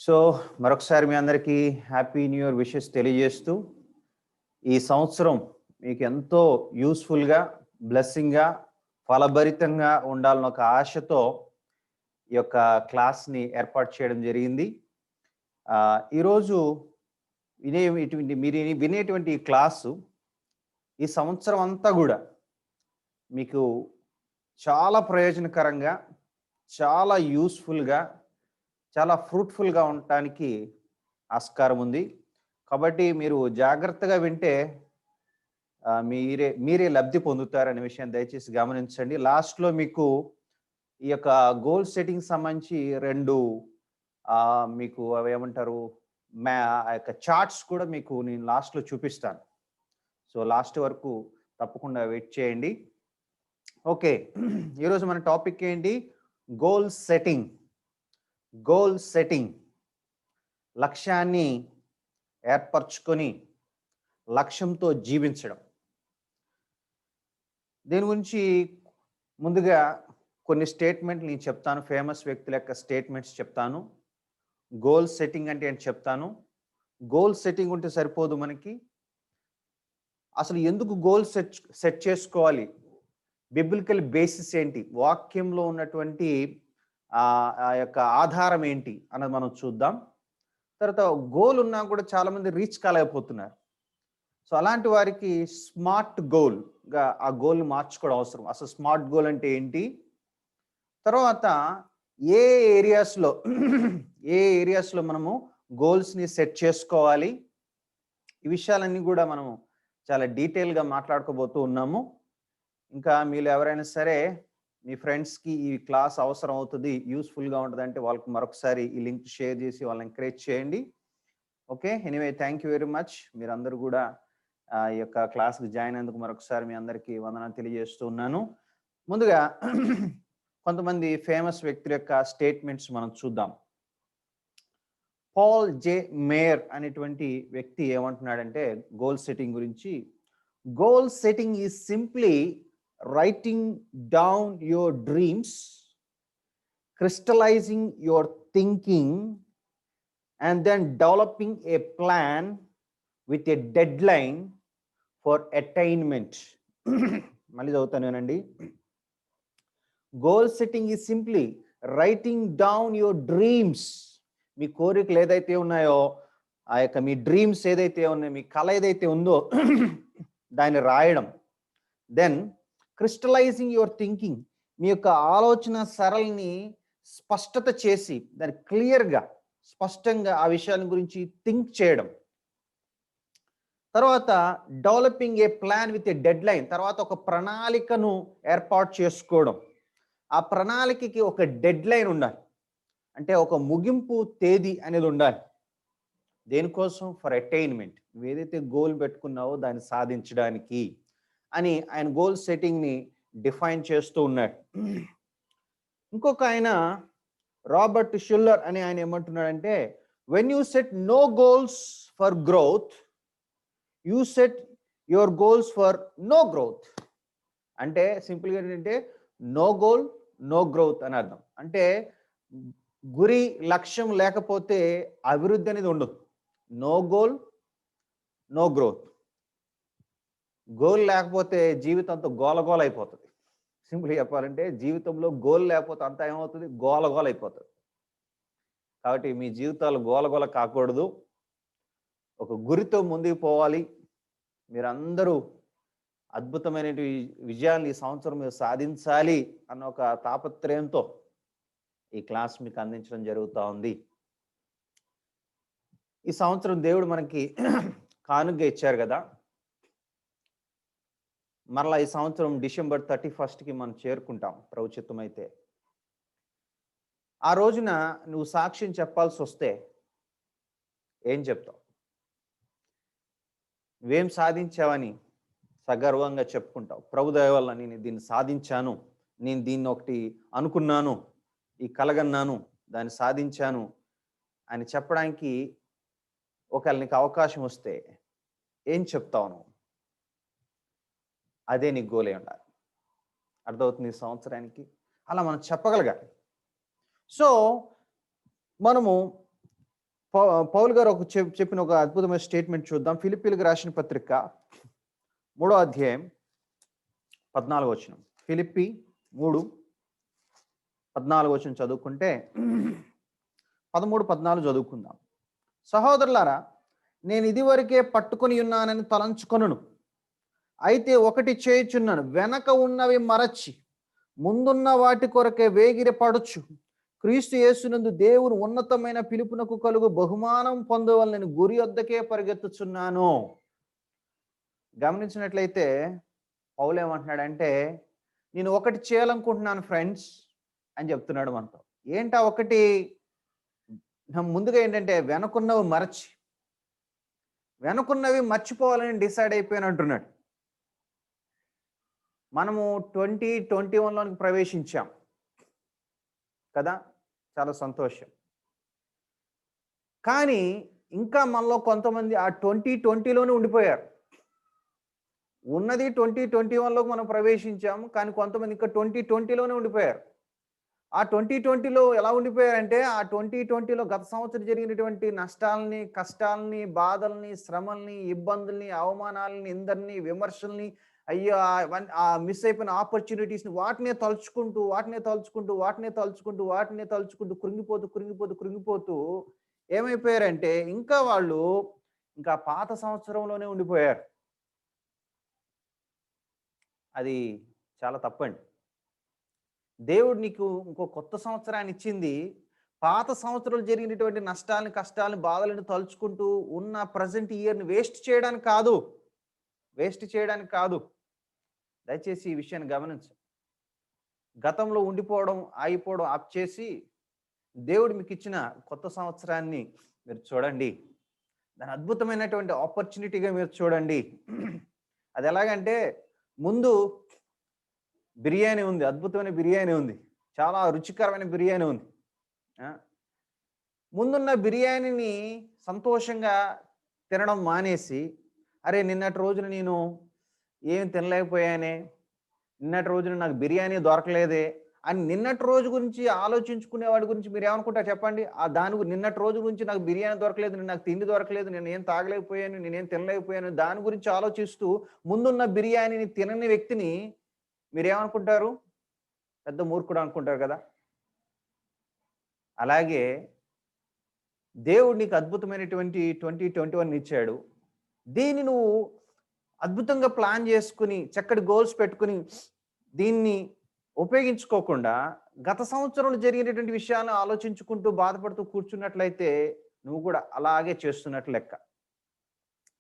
So మరొకసారి మీ అందరికీ happy new year wishes తెలియజేస్తూ ఈ సంవత్సరం మీకు ఎంతో యూస్ఫుల్గా బ్లెస్సింగ్గా ఫలభరితంగా ఉండాలని ఒక ఆశతో ఈ యొక్క క్లాస్ని ఏర్పాటు చేయడం జరిగింది. ఈరోజు మీరు వినేటువంటి క్లాసు ఈ సంవత్సరం అంతా కూడా మీకు చాలా ప్రయోజనకరంగా, చాలా యూస్ఫుల్గా, చాలా ఫ్రూట్ఫుల్గా ఉండటానికి ఆస్కారం ఉంది. కాబట్టి మీరు జాగ్రత్తగా వింటే మీరే లబ్ధి పొందుతారనే విషయాన్ని దయచేసి గమనించండి. లాస్ట్లో మీకు ఈ యొక్క గోల్ సెట్టింగ్ సంబంధించి మీకు అవి ఏమంటారు ఆ యొక్క చార్ట్స్ కూడా మీకు నేను లాస్ట్లో చూపిస్తాను. సో లాస్ట్ వరకు తప్పకుండా వెయిట్ చేయండి. ఓకే, ఈరోజు మన టాపిక్ ఏంటి? Goal setting. గోల్ సెట్టింగ్, లక్ష్యాన్ని ఏర్పరచుకొని లక్ష్యంతో జీవించడం. దీని గురించి ముందుగా కొన్ని స్టేట్మెంట్లు నేను చెప్తాను. ఫేమస్ వ్యక్తుల యొక్క స్టేట్మెంట్స్ చెప్తాను. గోల్ సెట్టింగ్ అంటే ఏంటి చెప్తాను. గోల్ సెట్టింగ్ ఉంటే సరిపోదు మనకి. అసలు ఎందుకు గోల్ సెట్ చేసుకోవాలి? బిబ్లికల్ బేసిస్ ఏంటి? వాక్యంలో ఉన్నటువంటి ఆ యొక్క ఆధారం ఏంటి అన్నది మనం చూద్దాం. తర్వాత గోల్ ఉన్నా కూడా చాలా మంది రీచ్ కాలేకపోతున్నారు. సో అలాంటి వారికి స్మార్ట్ గోల్గా ఆ గోల్ని మార్చుకోవడం అవసరం. అసలు స్మార్ట్ గోల్ అంటే ఏంటి, తర్వాత ఏ ఏరియాస్లో మనము గోల్స్ని సెట్ చేసుకోవాలి, ఈ విషయాలన్నీ కూడా మనము చాలా డీటెయిల్గా మాట్లాడుకోబోతూ ఉన్నాము. ఇంకా మీరు ఎవరైనా సరే మీ ఫ్రెండ్స్కి ఈ క్లాస్ అవసరం అవుతుంది, యూస్ఫుల్గా ఉంటుంది అంటే వాళ్ళకి మరొకసారి ఈ లింక్ షేర్ చేసి వాళ్ళని ఎంకరేజ్ చేయండి. Okay, anyway thank you very much. మీరందరూ కూడా ఈ యొక్క క్లాస్కి జాయిన్ అయినందుకు మరొకసారి మీ అందరికీ వందనాలు తెలియజేస్తూ ఉన్నాను. ముందుగా కొంతమంది ఫేమస్ వ్యక్తుల యొక్క స్టేట్మెంట్స్ మనం చూద్దాం. పాల్ జే మేయర్ అనేటువంటి వ్యక్తి ఏమంటున్నాడంటే గోల్ సెట్టింగ్ గురించి, goal setting is simply writing down your dreams, crystallizing your thinking, and then developing a plan with a deadline for attainment. మళ్ళీ చదువుతానేనండి. Goal setting is simply writing down your dreams. మీ కోరికలు ఏదైతే ఉన్నాయో, ఆ యొక్క మీ dreams ఏదైతే ఉన్నాయో, మీ కళ ఏదైతే ఉందో దాన్ని రాయడం. దెన్ క్రిస్టలైజింగ్ యువర్ థింకింగ్, మీ యొక్క ఆలోచన సరళిని స్పష్టత చేసి దాన్ని క్లియర్గా స్పష్టంగా ఆ విషయాల గురించి థింక్ చేయడం. తర్వాత developing A plan with a dead line, తర్వాత ఒక ప్రణాళికను ఏర్పాటు చేసుకోవడం. ఆ ప్రణాళికకి ఒక డెడ్ లైన్ ఉండాలి, అంటే ఒక ముగింపు తేదీ అనేది ఉండాలి. దేనికోసం? For attainment. నువ్వు ఏదైతే గోల్ పెట్టుకున్నావో దాన్ని సాధించడానికి అని ఆయన గోల్ సెట్టింగ్ని డిఫైన్ చేస్తూ ఉన్నాడు. ఇంకొక ఆయన రాబర్ట్ షుల్లర్ అని ఆయన ఏమంటున్నాడంటే, when you set no goals for growth, you set your goals for no growth. అంటే సింపుల్గా ఏంటంటే నో గోల్ నో గ్రోత్ అని అర్థం. అంటే గురి లక్ష్యం లేకపోతే అభివృద్ధి అనేది ఉండదు. No goal no growth. Goal లేకపోతే జీవితంతో గోలగోల అయిపోతుంది. సింపుల్గా చెప్పాలంటే జీవితంలో గోల్ లేకపోతే అంతా ఏమవుతుంది? గోలగోల అయిపోతుంది. కాబట్టి మీ జీవితాలు గోలగోల కాకూడదు, ఒక గురితో ముందుకు పోవాలి. మీరందరూ అద్భుతమైన విజయాన్ని ఈ సంవత్సరం మీరు సాధించాలి అన్న ఒక తాపత్రయంతో ఈ క్లాస్ మీకు అందించడం జరుగుతూ ఉంది. ఈ సంవత్సరం దేవుడు మనకి కానుకగా ఇచ్చారు కదా. మరలా ఈ సంవత్సరం డిసెంబర్ 31కి మనం చేరుకుంటాం ప్రభుత్వం అయితే. ఆ రోజున నువ్వు సాక్ష్యం చెప్పాల్సి వస్తే ఏం చెప్తావు? నువ్వేం సాధించావని సగర్వంగా చెప్పుకుంటావు. ప్రభు దయ వల్ల నేను దీన్ని సాధించాను, నేను దీన్ని ఒకటి అనుకున్నాను, ఈ కలగన్నాను, దాన్ని సాధించాను అని చెప్పడానికి ఒకవేళ నీకు అవకాశం వస్తే ఏం చెప్తావు నువ్వు? అదే నీ గోలే ఉండాలి. అర్థమవుతుంది? ఈ సంవత్సరానికి అలా మనం చెప్పగలగాలి. సో మనము పౌలు గారు చెప్పిన ఒక అద్భుతమైన స్టేట్మెంట్ చూద్దాం. ఫిలిప్పీలకు రాసిన పత్రిక 3వ అధ్యాయం 14వ వచనం. ఫిలిప్పీ 3:14 వచనం చదువుకుంటే 13, 14 చదువుకుందాం. సహోదరులారా, నేను ఇదివరకే పట్టుకొని ఉన్నానని తలంచుకొనును. అయితే ఒకటి చేయుచున్నాను, వెనక ఉన్నవి మరచి ముందున్న వాటి కొరకే వేగిరి పడొచ్చు, క్రీస్తు యేసునందు దేవుని ఉన్నతమైన పిలుపునకు కలుగు బహుమానం పొందవలనని గురి వద్దకే పరిగెత్తుచున్నాను. గమనించినట్లయితే పౌలు ఏమంటున్నాడంటే, నేను ఒకటి చేయాలనుకుంటున్నాను ఫ్రెండ్స్ అని చెప్తున్నాడు మనతో. ఏంటా ఒకటి? ముందుగా ఏంటంటే వెనకున్నవి మర్చిపోవాలని డిసైడ్ అయిపోయాను అంటున్నాడు. మనము 2021లోనికి ప్రవేశించాం కదా, చాలా సంతోషం. కానీ ఇంకా మనలో కొంతమంది ఆ 2020లోనే ఉండిపోయారు. ఉన్నది 2021లోకి మనం ప్రవేశించాము, కానీ కొంతమంది ఇంకా 2020లోనే ఉండిపోయారు. ఆ 2020లో ఎలా ఉండిపోయారంటే, ఆ 2020లో గత సంవత్సరం జరిగినటువంటి నష్టాలని, కష్టాలని, బాధల్ని, శ్రమల్ని, ఇబ్బందుల్ని, అవమానాలని, ఇందరిని, విమర్శల్ని, అయ్యో ఆ మిస్ అయిపోయిన ఆపర్చునిటీస్ని వాటినే తలుచుకుంటూ కృంగిపోతూ ఏమైపోయారంటే, ఇంకా వాళ్ళు ఇంకా పాత సంవత్సరంలోనే ఉండిపోయారు. అది చాలా తప్పండి. దేవుడు నీకు ఇంకో కొత్త సంవత్సరాన్ని ఇచ్చింది పాత సంవత్సరాలు జరిగినటువంటి నష్టాలని, కష్టాలని, బాధలను తలుచుకుంటూ ఉన్న ప్రజెంట్ ఇయర్ని వేస్ట్ చేయడానికి కాదు. దయచేసి ఈ విషయాన్ని గమనించండి. గతంలో ఉండిపోవడం, ఆగిపోవడం ఆప్ చేసి దేవుడు మీకు ఇచ్చిన కొత్త సంవత్సరాన్ని మీరు చూడండి. దాని అద్భుతమైనటువంటి ఆపర్చునిటీగా మీరు చూడండి. అది ఎలాగంటే, ముందు బిర్యానీ ఉంది, అద్భుతమైన బిర్యానీ ఉంది, చాలా రుచికరమైన బిర్యానీ ఉంది. ముందున్న బిర్యానీని సంతోషంగా తినడం మానేసి, అరే నిన్నటి రోజున నేను ఏం తినలేకపోయానే, నిన్నటి రోజున నాకు బిర్యానీ దొరకలేదే అని నిన్నటి రోజు గురించి ఆలోచించుకునేవాడి గురించి మీరు ఏమనుకుంటారు చెప్పండి? నిన్నటి రోజు గురించి నాకు బిర్యానీ దొరకలేదు, నాకు తిండి దొరకలేదు, నేను ఏం తాగలేకపోయాను, నేనేం తినలేకపోయాను, దాని గురించి ఆలోచిస్తూ ముందున్న బిర్యానీని తినని వ్యక్తిని మీరేమనుకుంటారు? పెద్ద మూర్ఖుడు అనుకుంటారు కదా. అలాగే దేవుడు నీకు అద్భుతమైనటువంటి 2021 ఇచ్చాడు. దీన్ని నువ్వు అద్భుతంగా ప్లాన్ చేసుకుని, చక్కటి గోల్స్ పెట్టుకుని దీన్ని ఉపయోగించుకోకుండా గత సంవత్సరంలో జరిగినటువంటి విషయాలను ఆలోచించుకుంటూ బాధపడుతూ కూర్చున్నట్లయితే నువ్వు కూడా అలాగే చేస్తున్నట్లు లెక్క.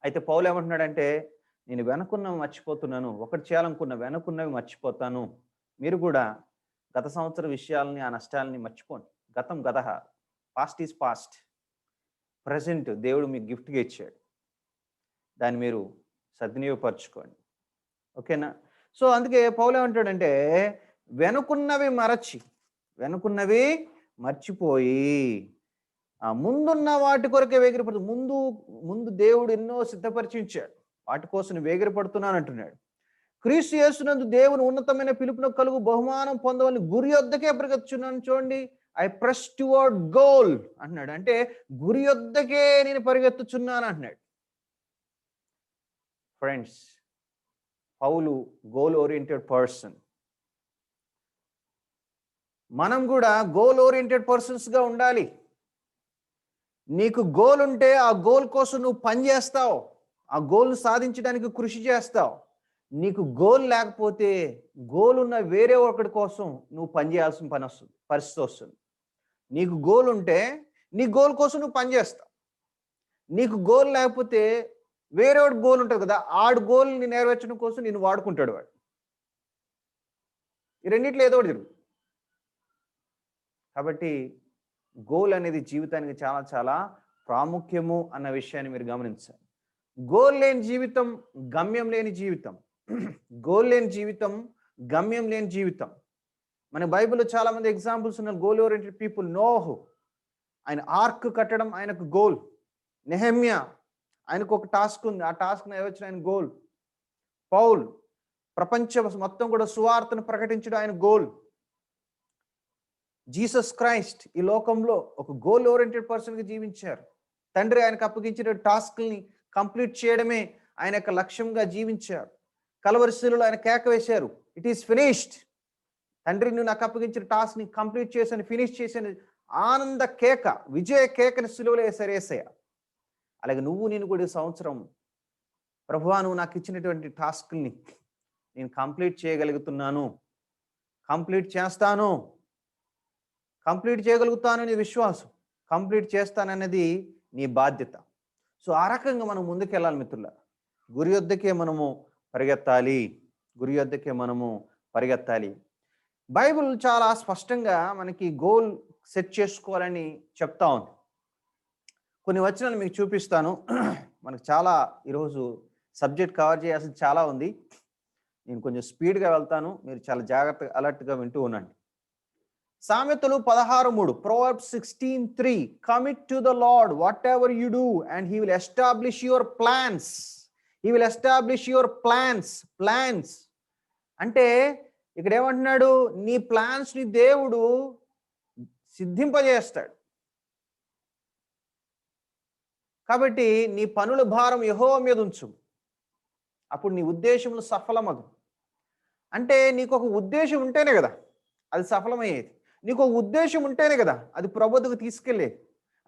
అయితే పౌలు ఏమంటున్నాడంటే, నేను వెనకున్నవి మర్చిపోతున్నాను, ఒకటి చేయాలనుకున్న వెనకున్నవి మర్చిపోతాను. మీరు కూడా గత సంవత్సర విషయాలని, ఆ నష్టాలని మర్చిపోండి. గతం గతః, పాస్ట్ ఈజ్ పాస్ట్. ప్రజెంట్ దేవుడు మీకు గిఫ్ట్గా ఇచ్చాడు, దాన్ని మీరు సద్వినియోగపరచుకోండి. ఓకేనా? సో అందుకే పౌలు ఏమంటాడంటే, వెనుకున్నవి మర్చిపోయి ముందున్న వాటి కొరకే వేగిరపడుతూ, ముందు దేవుడు ఎన్నో సిద్ధపరిచి ఉంచాడు, వాటి కోసం వేగిరపడుతున్నాను అంటున్నాడు. క్రీస్తు యేసునందు దేవుని ఉన్నతమైన పిలుపునకు కలుగు బహుమానం పొందవలని గురి వద్దకే పరిగెత్తుచున్నాను. చూడండి, ఐ ప్రెస్ టువర్డ్ గోల్ అంటున్నాడు. అంటే గురి వద్దకే నేను పరిగెత్తుచున్నాను అంటున్నాడు. ఫ్రెండ్స్, పౌలు గోల్ ఓరియంటెడ్ పర్సన్. మనం కూడా గోల్ ఓరియంటెడ్ పర్సన్స్గా ఉండాలి. నీకు గోల్ ఉంటే ఆ గోల్ కోసం నువ్వు పని చేస్తావు, ఆ గోల్ను సాధించడానికి కృషి చేస్తావు. నీకు గోల్ లేకపోతే గోల్ ఉన్న వేరే ఒకటి కోసం నువ్వు పని చేయాల్సిన పరిస్థితి వస్తుంది. నీకు గోల్ ఉంటే నీ గోల్ కోసం నువ్వు పని చేస్తావు. నీకు గోల్ లేకపోతే వేరే వాడు గోల్ ఉంటుంది కదా, ఆడు గోల్ని నెరవేర్చడం కోసం నేను వాడుకుంటాడు వాడు. ఈ రెండిట్లో ఏదో ఒకటి జరుగుతుంది. కాబట్టి గోల్ అనేది జీవితానికి చాలా చాలా ప్రాముఖ్యము అన్న విషయాన్ని మీరు గమనించాలి. గోల్ లేని జీవితం గమ్యం లేని జీవితం. గోల్ లేని జీవితం గమ్యం లేని జీవితం. మన బైబిల్లో చాలా మంది ఎగ్జాంపుల్స్ ఉన్నారు. Goal oriented people. నోహు, ఆయన ఆర్క్ కట్టడం ఆయనకు గోల్. నెహెమ్యా, ఆయనకు ఒక టాస్క్ ఉంది, ఆ టాస్క్ నెరవేర్చిన ఆయన గోల్. పౌల్, ప్రపంచం మొత్తం కూడా సువార్తను ప్రకటించడం ఆయన గోల్. జీసస్ క్రైస్ట్ ఈ లోకంలో ఒక గోల్ ఓరియంటెడ్ పర్సన్గా జీవించారు. తండ్రి ఆయనకు అప్పగించిన టాస్క్ని కంప్లీట్ చేయడమే ఆయన యొక్క లక్ష్యంగా జీవించారు. కలవరి శిలువలో ఆయన కేక వేశారు, ఇట్ ఈస్ ఫినిష్డ్. తండ్రి నువ్వు నాకు అప్పగించిన టాస్క్ని కంప్లీట్ చేశాను, ఫినిష్ చేశాను, ఆనంద కేక, విజయ కేకని శిలువలో వేశారు యేసయ్య. అలాగే నువ్వు నేను కూడా ఈ సంవత్సరం, ప్రభువా నువ్వు నాకు ఇచ్చినటువంటి టాస్క్ని నేను కంప్లీట్ చేయగలుగుతున్నాను, కంప్లీట్ చేస్తాను, కంప్లీట్ చేయగలుగుతాను నీ విశ్వాసం, కంప్లీట్ చేస్తానన్నది నీ బాధ్యత. సో ఆ రకంగా మనం ముందుకెళ్ళాలి మిత్రులారా. గురి యొద్దకే మనము పరిగెత్తాలి, గురి యొద్దకే మనము పరిగెత్తాలి. బైబిల్ చాలా స్పష్టంగా మనకి గోల్ సెట్ చేసుకోవాలని చెప్తా ఉంది. కొన్ని వచనాలు మీకు చూపిస్తాను. మనకు చాలా ఈరోజు సబ్జెక్ట్ కవర్ చేయాల్సింది చాలా ఉంది. నేను కొంచెం స్పీడ్గా వెళ్తాను, మీరు చాలా జాగ్రత్తగా అలర్ట్గా వింటూ ఉండండి. సామెతలు 16:3, Proverbs 16:3, commit to the Lord whatever you do and he will establish your plans. He will establish your plans. అంటే ఇక్కడ ఏమంటున్నాడు, నీ ప్లాన్స్ ని దేవుడు సిద్ధింపజేస్తాడు. కాబట్టి నీ పనుల భారం యెహోవా మీద ఉంచు, అప్పుడు నీ ఉద్దేశములు సఫలమగు. అంటే నీకు ఒక ఉద్దేశం ఉంటేనే కదా అది సఫలమయ్యేది. నీకు ఒక ఉద్దేశం ఉంటేనే కదా అది ప్రభువుకు తీసుకెళ్ళేది.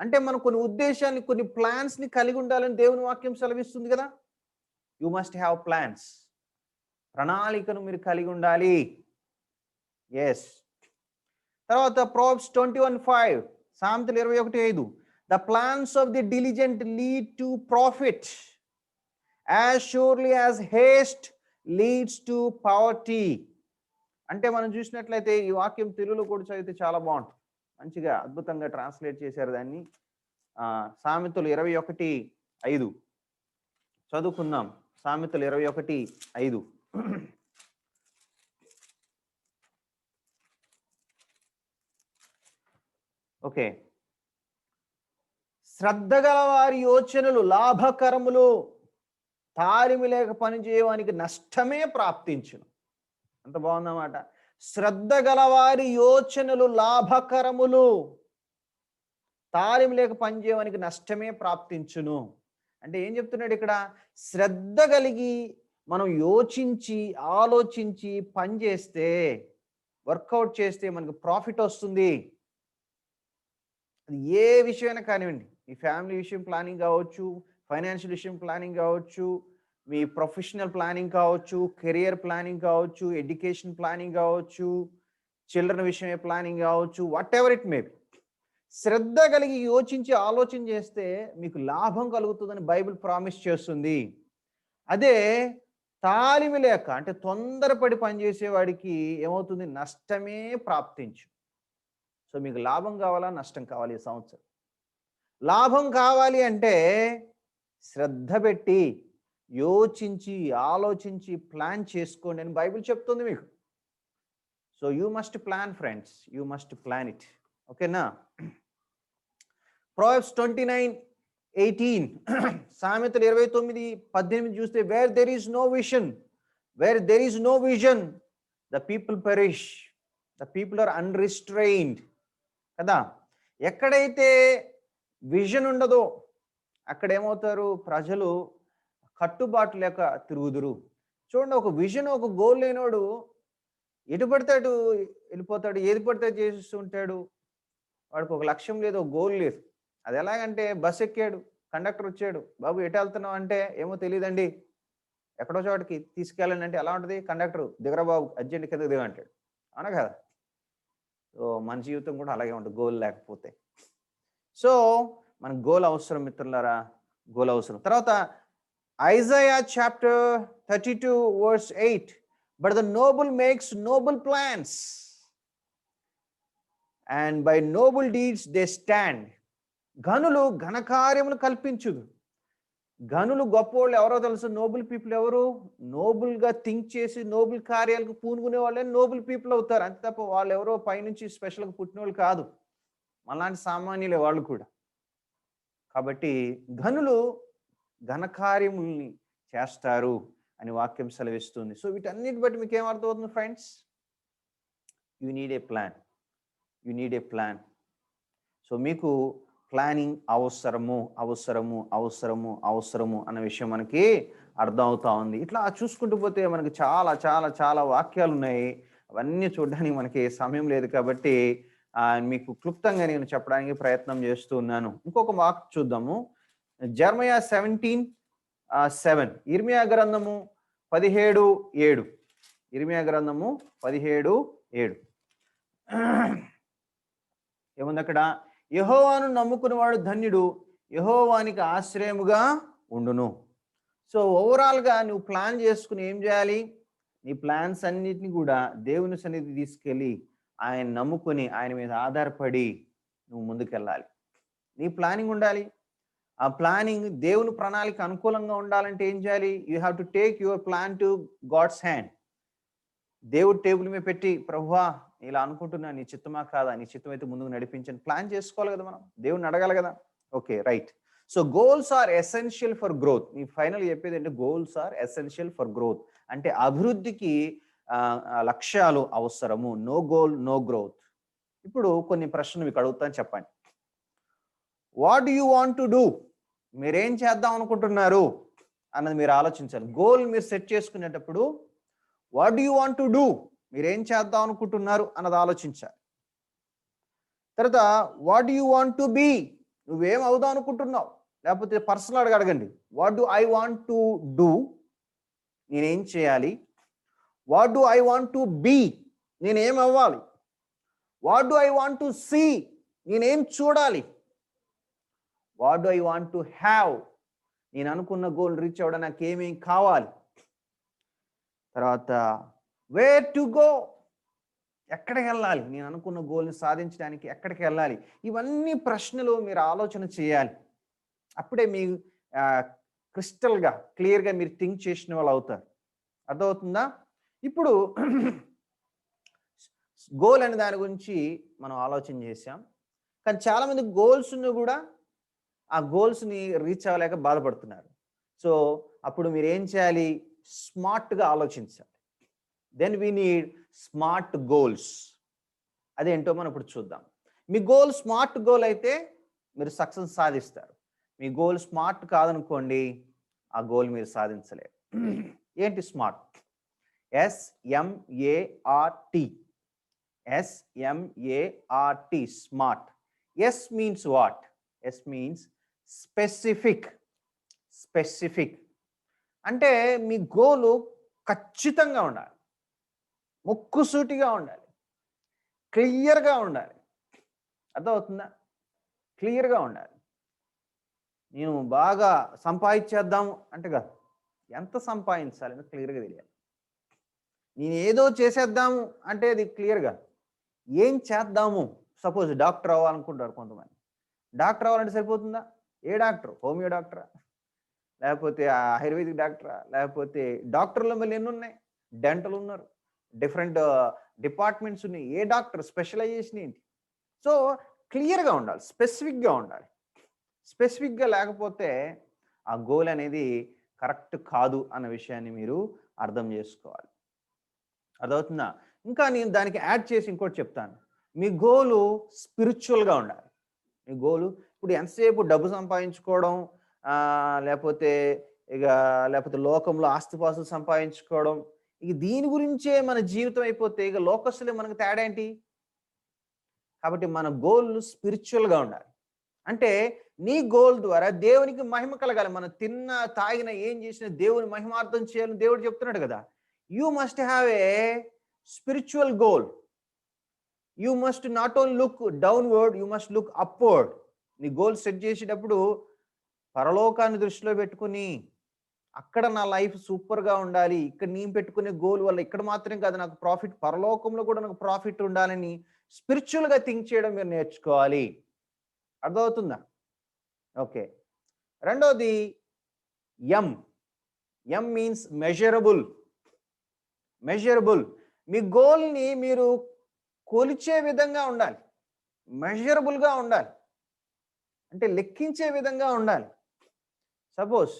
అంటే మనం కొన్ని ఉద్దేశాన్ని, కొన్ని ప్లాన్స్ని కలిగి ఉండాలని దేవుని వాక్యం సెలవిస్తుంది కదా. You must have plans. ప్రణాళికను మీరు కలిగి ఉండాలి. ఎస్. తర్వాత Proverbs 21:5, సామెతలు 21:5, the plans of the diligent lead to profit as surely as haste leads to poverty. అంటే మనం చూసినట్లయితే ఈ వాక్యం తెలుగులో కూడా చదివితే చాలా బాగుంటుంది, మంచిగా అద్భుతంగా ట్రాన్స్లేట్ చేశారు దాన్ని. సామెతలు 21:5 చదువుకుందాం. సామెతలు 21:5. ఓకే. శ్రద్ధ గల వారి యోచనలు లాభకరములు, తాలిమి లేక పనిచేయడానికి నష్టమే ప్రాప్తించును. అంత బాగుందన్నమాట. శ్రద్ధ గల వారి యోచనలు లాభకరములు, తాలిమి లేక పనిచేయడానికి నష్టమే ప్రాప్తించును. అంటే ఏం చెప్తున్నాడు ఇక్కడ? శ్రద్ధ కలిగి మనం యోచించి ఆలోచించి పని చేస్తే, వర్కౌట్ చేస్తే మనకు ప్రాఫిట్ వస్తుంది. అది ఏ విషయమైనా కానివ్వండి, మీ ఫ్యామిలీ విషయం ప్లానింగ్ కావచ్చు, ఫైనాన్షియల్ విషయం ప్లానింగ్ కావచ్చు, మీ ప్రొఫెషనల్ ప్లానింగ్ కావచ్చు, కెరియర్ ప్లానింగ్ కావచ్చు, ఎడ్యుకేషన్ ప్లానింగ్ కావచ్చు, చిల్డ్రన్ విషయమే ప్లానింగ్ కావచ్చు, whatever it may be. శ్రద్ధ కలిగి యోచించి ఆలోచన చేస్తే మీకు లాభం కలుగుతుందని బైబిల్ ప్రామిస్ చేస్తుంది. అదే తాలిమి లేక, అంటే తొందరపడి పనిచేసేవాడికి ఏమవుతుంది? నష్టమే ప్రాప్తించు. సో మీకు లాభం కావాలా, నష్టం కావాలి? ఈ సంవత్సరం లాభం కావాలి అంటే శ్రద్ధ పెట్టి యోచించి ఆలోచించి ప్లాన్ చేసుకోండి అని బైబిల్ చెప్తుంది మీకు. So you must plan friends, you must plan it. ఓకేనా? Proverbs 29:18, సామెతలు 29:18 చూస్తే, where there is no vision the people perish, the people are unrestrained. కదా, ఎక్కడైతే విజన్ ఉండదో అక్కడ ఏమవుతారు? ప్రజలు కట్టుబాటు లేక తిరుగుదురు. చూడండి, ఒక విజన్, ఒక గోల్ లేనోడు ఎటు పడతాడు వెళ్ళిపోతాడు, ఏది పడితే చేస్తూ ఉంటాడు. వాడికి ఒక లక్ష్యం లేదు, ఒక గోల్ లేదు. అది ఎలాగంటే, బస్ ఎక్కాడు, కండక్టర్ వచ్చాడు, బాబు ఎటు వెళ్తున్నావు అంటే, ఏమో తెలియదండి, ఎక్కడో చోటకి తీసుకెళ్ళండి అంటే ఎలా ఉంటుంది? కండక్టర్, దిగరా బాబు, అర్జెంట్ కింద దిగ అంటాడు. అవునా కదా? సో మన జీవితం కూడా అలాగే ఉంటుంది, గోల్ లేకపోతే. సో మనకు గోల్ అవసరం మిత్రులారా, గోల్ అవసరం. తర్వాత Isaiah chapter 32 verse 8, but the noble makes noble plans and by noble deeds they stand. ఘనులు ఘనకార్యములు కల్పించుదు. ఘనులు గొప్పవాళ్ళు ఎవరో తెలుసు? Nobel people. ఎవరు? నోబుల్గా థింక్ చేసి నోబుల్ కార్యాలకు పూనుకునే వాళ్ళే నోబుల్ పీపుల్ అవుతారు. అంతే తప్ప వాళ్ళు ఎవరో పైనుంచి స్పెషల్గా పుట్టిన వాళ్ళు కాదు, మనలాంటి సామాన్యులే వాళ్ళు కూడా. కాబట్టి ఘనులు ఘనకార్యముల్ని చేస్తారు అని వాక్యం సెలవిస్తుంది. సో వీటన్నిటి బట్టి మీకు ఏమర్థమవుతుంది friends? You need a plan, you need a plan. So మీకు ప్లానింగ్ అవసరము అవసరము అవసరము అవసరము అన్న విషయం మనకి అర్థం అవుతా ఉంది. ఇట్లా చూసుకుంటూ పోతే మనకి చాలా చాలా చాలా వాక్యాలు ఉన్నాయి. అవన్నీ చూడడానికి మనకి సమయం లేదు కాబట్టి మీకు క్లుప్తంగా నేను చెప్పడానికి ప్రయత్నం చేస్తూ ఉన్నాను. ఇంకొక వాక్ చూద్దాము. జెరమయా 17:7, ఇర్మియా గ్రంథము 17:7, ఇర్మియా గ్రంథము 17:7 ఏముంది అక్కడ? యెహోవాను నమ్ముకునేవాడు ధన్యుడు, యెహోవానికి ఆశ్రయముగా ఉండును. సో ఓవరాల్గా నువ్వు ప్లాన్ చేసుకుని ఏం చేయాలి? నీ ప్లాన్స్ అన్నిటిని కూడా దేవుని సన్నిధి తీసుకెళ్ళి ఆయన నమ్ముకొని ఆయన మీద ఆధారపడి నువ్వు ముందుకెళ్ళాలి. నీ ప్లానింగ్ ఉండాలి. ఆ ప్లానింగ్ దేవుని ప్రణాళిక అనుకూలంగా ఉండాలంటే ఏం చేయాలి? You have to take your plan to God's hand. దేవుడు టేబుల్ మీద పెట్టి, ప్రభువా ఇలా అనుకుంటున్నా, నీ చిత్తమా కాదా? నీ చిత్తం అయితే ముందుకు నడిపించండి. ప్లాన్ చేసుకోవాలి కదా మనం, దేవుడిని అడగాలి కదా. Okay, right. So goals are essential for growth. నీ ఫైనల్ చెప్పేది అంటే goals are essential for growth అంటే అభివృద్ధికి లక్ష్యాలు అవసరము. No goal no growth. ఇప్పుడు కొన్ని ప్రశ్నలు మీకు అడుగుతాను, చెప్పండి. What do you want to do? మీరేం చేద్దాం అనుకుంటున్నారు అన్నది మీరు ఆలోచించాలి. గోల్ మీరు సెట్ చేసుకునేటప్పుడు what do you want to do, మీరేం చేద్దాం అనుకుంటున్నారు అన్నది ఆలోచించాలి. తర్వాత what do you want to be, నువ్వేం అవుదాం అనుకుంటున్నావు? లేకపోతే పర్సనల్గా అడగండి, what do I want to do, నేనేం చేయాలి? What do I want to be, నేనేం అవ్వాలి? What do I want to see, నేనేం చూడాలి? What do I want to have, నేను అనుకున్న గోల్ రీచ్ అవ్వడం నాకేమేం కావాలి? తర్వాత వేర్ టు గో, ఎక్కడికి వెళ్ళాలి? నేను అనుకున్న గోల్ని సాధించడానికి ఎక్కడికి వెళ్ళాలి? ఇవన్నీ ప్రశ్నలు మీరు ఆలోచన చేయాలి. అప్పుడే మీ క్రిస్టల్గా క్లియర్గా మీరు థింక్ చేసిన వాళ్ళు అవుతారు. అర్థమవుతుందా? ఇప్పుడు గోల్ అనే దాని గురించి మనం ఆలోచన చేసాం. కానీ చాలామంది గోల్స్ కూడా ఆ గోల్స్ని రీచ్ అవ్వలేక బాధపడుతున్నారు. సో అప్పుడు మీరు ఏం చేయాలి? స్మార్ట్గా ఆలోచించాలి. Then we need smart goals. అదేంటో మనం ఇప్పుడు చూద్దాం. మీ గోల్ స్మార్ట్ గోల్ అయితే మీరు సక్సెస్ సాధిస్తారు. మీ గోల్ స్మార్ట్ కాదనుకోండి, ఆ గోల్ మీరు సాధించలేరు. ఏంటి smart? SMART. SMART, smart. S means what? S means specific. Specific అంటే మీ గోలు ఖచ్చితంగా ఉండాలి, ముక్కుసూటిగా ఉండాలి, క్లియర్గా ఉండాలి. అర్థమవుతుందా? క్లియర్గా ఉండాలి. నేను బాగా సంపాదించేద్దాము అంటే కాదు, ఎంత సంపాదించాలని క్లియర్గా తెలియాలి. నేను ఏదో చేసేద్దాము అంటే అది క్లియర్గా ఏం చేద్దాము. సపోజ్ డాక్టర్ అవ్వాలనుకుంటారు కొంతమంది. డాక్టర్ అవ్వాలంటే సరిపోతుందా? ఏ డాక్టర్? హోమియో డాక్టరా, లేకపోతే ఆయుర్వేదిక్ డాక్టరా, లేకపోతే డాక్టర్లు మళ్ళీ ఎన్ని ఉన్నాయి? డెంటల్ ఉన్నారు, డిఫరెంట్ డిపార్ట్మెంట్స్ ఉన్నాయి. ఏ డాక్టర్ స్పెషలైజేషన్ ఏంటి? సో క్లియర్గా ఉండాలి, స్పెసిఫిక్గా ఉండాలి. స్పెసిఫిక్గా లేకపోతే ఆ గోల్ అనేది కరెక్ట్ కాదు అన్న విషయాన్ని మీరు అర్థం చేసుకోవాలి. అర్థమవుతుందా? ఇంకా నేను దానికి యాడ్ చేసి ఇంకోటి చెప్తాను. మీ గోలు స్పిరిచువల్గా ఉండాలి. మీ గోలు ఇప్పుడు ఎంతసేపు డబ్బు సంపాదించుకోవడం, లేకపోతే లోకంలో ఆస్తిపాస్తులు సంపాదించుకోవడం, ఇక దీని గురించే మన జీవితం అయిపోతే ఇక లోకస్తులే మనకు తేడా ఏంటి? కాబట్టి మన గోల్ స్పిరిచువల్గా ఉండాలి. అంటే నీ గోల్ ద్వారా దేవునికి మహిమ కలగాలి. మనం తిన్న తాగిన ఏం చేసినా దేవుని మహిమార్థం చేయాలని దేవుడు చెప్తున్నాడు కదా. You must have a spiritual goal. You must not only look downward, you must look upward. నీ గోల్ సెట్ చేసేటప్పుడు పరలోకాన్ని దృష్టిలో పెట్టుకుని అక్కడ నా లైఫ్ సూపర్గా ఉండాలి, ఇక్కడ నేను పెట్టుకునే గోల్ వల్ల ఇక్కడ మాత్రం కాదు నాకు ప్రాఫిట్, పరలోకంలో కూడా నాకు ప్రాఫిట్ ఉండాలని స్పిరిచువల్గా థింక్ చేయడం మీరు నేర్చుకోవాలి. అర్థమవుతుందా? ఓకే. రెండోది M. M means measurable. Measurable. మీ గోల్ని మీరు కొలిచే విధంగా ఉండాలి, మెజరబుల్గా ఉండాలి, అంటే లెక్కించే విధంగా ఉండాలి. సపోజ్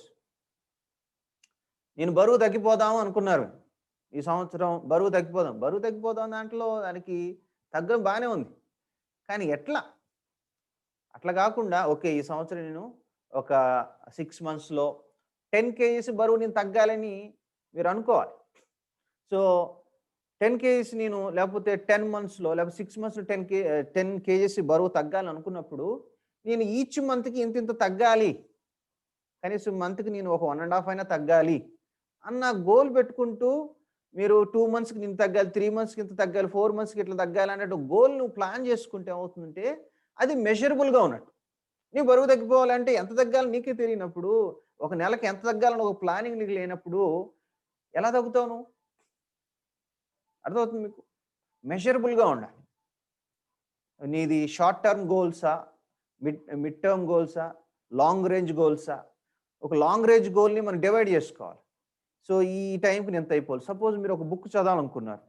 నేను బరువు తగ్గిపోదాము అనుకున్నారు, ఈ సంవత్సరం బరువు తగ్గిపోదాం దాంట్లో దానికి తగ్గడం బాగానే ఉంది. కానీ ఎట్లా? అట్లా కాకుండా ఓకే ఈ సంవత్సరం నేను ఒక 6 మంత్స్‌లో 10 కేజీస్ బరువు నేను తగ్గాలని మీరు అనుకోవాలి. సో 10 కేజీస్ నేను లేకపోతే 10 మంత్స్‌లో లేకపోతే 6 మంత్స్‌లో 10 కేజీస్ బరువు తగ్గాలనుకున్నప్పుడు నేను ఈచ్ మంత్‌కి ఇంతింత తగ్గాలి. కనీసం మంత్‌కి నేను ఒక 1 ½ అయినా తగ్గాలి అన్న గోల్ పెట్టుకుంటూ మీరు 2 మంత్స్‌కి ఇంత తగ్గాలి, 3 మంత్స్‌కి ఇంత తగ్గాలి, 4 మంత్స్‌కి ఇట్లా తగ్గాలి అన్నట్టు గోల్ నువ్వు ప్లాన్ చేసుకుంటే ఏమవుతుందంటే అది మెజరబుల్‌గా ఉన్నట్టు. నీ బరువు తగ్గిపోవాలంటే ఎంత తగ్గాలో నీకే తెలియనప్పుడు, ఒక నెలకి ఎంత తగ్గాలని ఒక ప్లానింగ్ నీకు లేనప్పుడు ఎలా తగ్గుతావు నువ్వు? అర్థమవుతుంది మీకు? మెజరబుల్‌గా ఉండాలి. నీది షార్ట్ టర్మ్ గోల్సా? మిడ్ టర్మ్ గోల్సా? లాంగ్ రేంజ్ గోల్సా? ఒక లాంగ్ రేంజ్ గోల్‌ని మనం డివైడ్ చేసుకోవాలి. సో, ఈ టైంకి నేను ఇంత అయిపోవాలి. సపోజ్ మీరు ఒక బుక్ చదవాలనుకున్నారు.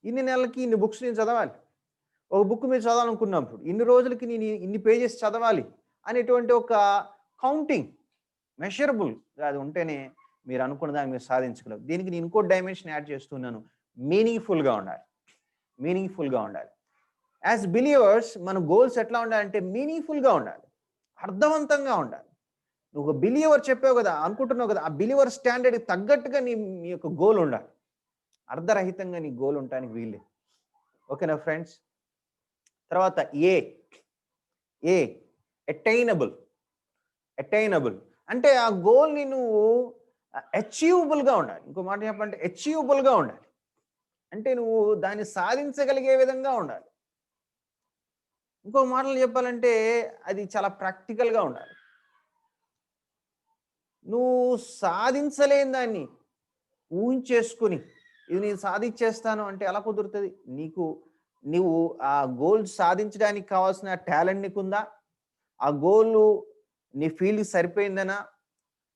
ఇన్ని నెలలకి ఇన్ని బుక్స్ నేను చదవాలి. ఒక బుక్ మీరు చదవాలనుకున్నప్పుడు ఇన్ని రోజులకి నేను ఇన్ని పేజెస్ చదవాలి అనేటువంటి ఒక కౌంటింగ్ మెషరబుల్‌గా అది ఉంటేనే మీరు అనుకున్న దాన్ని మీరు సాధించగలరు. దీనికి నేను ఇంకో డైమెన్షన్ యాడ్ చేస్తున్నాను. మీనింగ్‌ఫుల్‌గా ఉండాలి. మీనింగ్‌ఫుల్‌గా ఉండాలి. యాస్ బిలీవర్స్ మన గోల్స్ ఎట్లా ఉండాలంటే మీనింగ్‌ఫుల్‌గా ఉండాలి. అర్థవంతంగా ఉండాలి. నువ్వు ఒక బిలీవర్ చెప్పావు కదా! అనుకుంటున్నావు కదా! ఆ బిలీవర్ స్టాండర్డ్‌కి తగ్గట్టుగా నీ యొక్క గోల్ ఉండాలి. అర్ధరహితంగా నీ గోల్ ఉండటానికి వీల్లేదు. ఓకేనా ఫ్రెండ్స్? తర్వాత ఏ అటైనబుల్. అంటే ఆ గోల్‌ని నువ్వు అచీవబుల్‌గా ఉండాలి. ఇంకో మాట చెప్పాలంటే అచీవబుల్‌గా ఉండాలి. అంటే నువ్వు దాన్ని సాధించగలిగే విధంగా ఉండాలి. ఇంకో మాటలో చెప్పాలంటే అది చాలా ప్రాక్టికల్‌గా ఉండాలి. నువ్వు సాధించలేని దాన్ని ఊహించేసుకొని ఇది నేను సాధించేస్తాను అంటే ఎలా కుదురుతుంది? నువ్వు ఆ గోల్ సాధించడానికి కావాల్సిన టాలెంట్ నీకుందా? ఆ గోలు నీ ఫీల్డ్‌కి సరిపోయిందనా?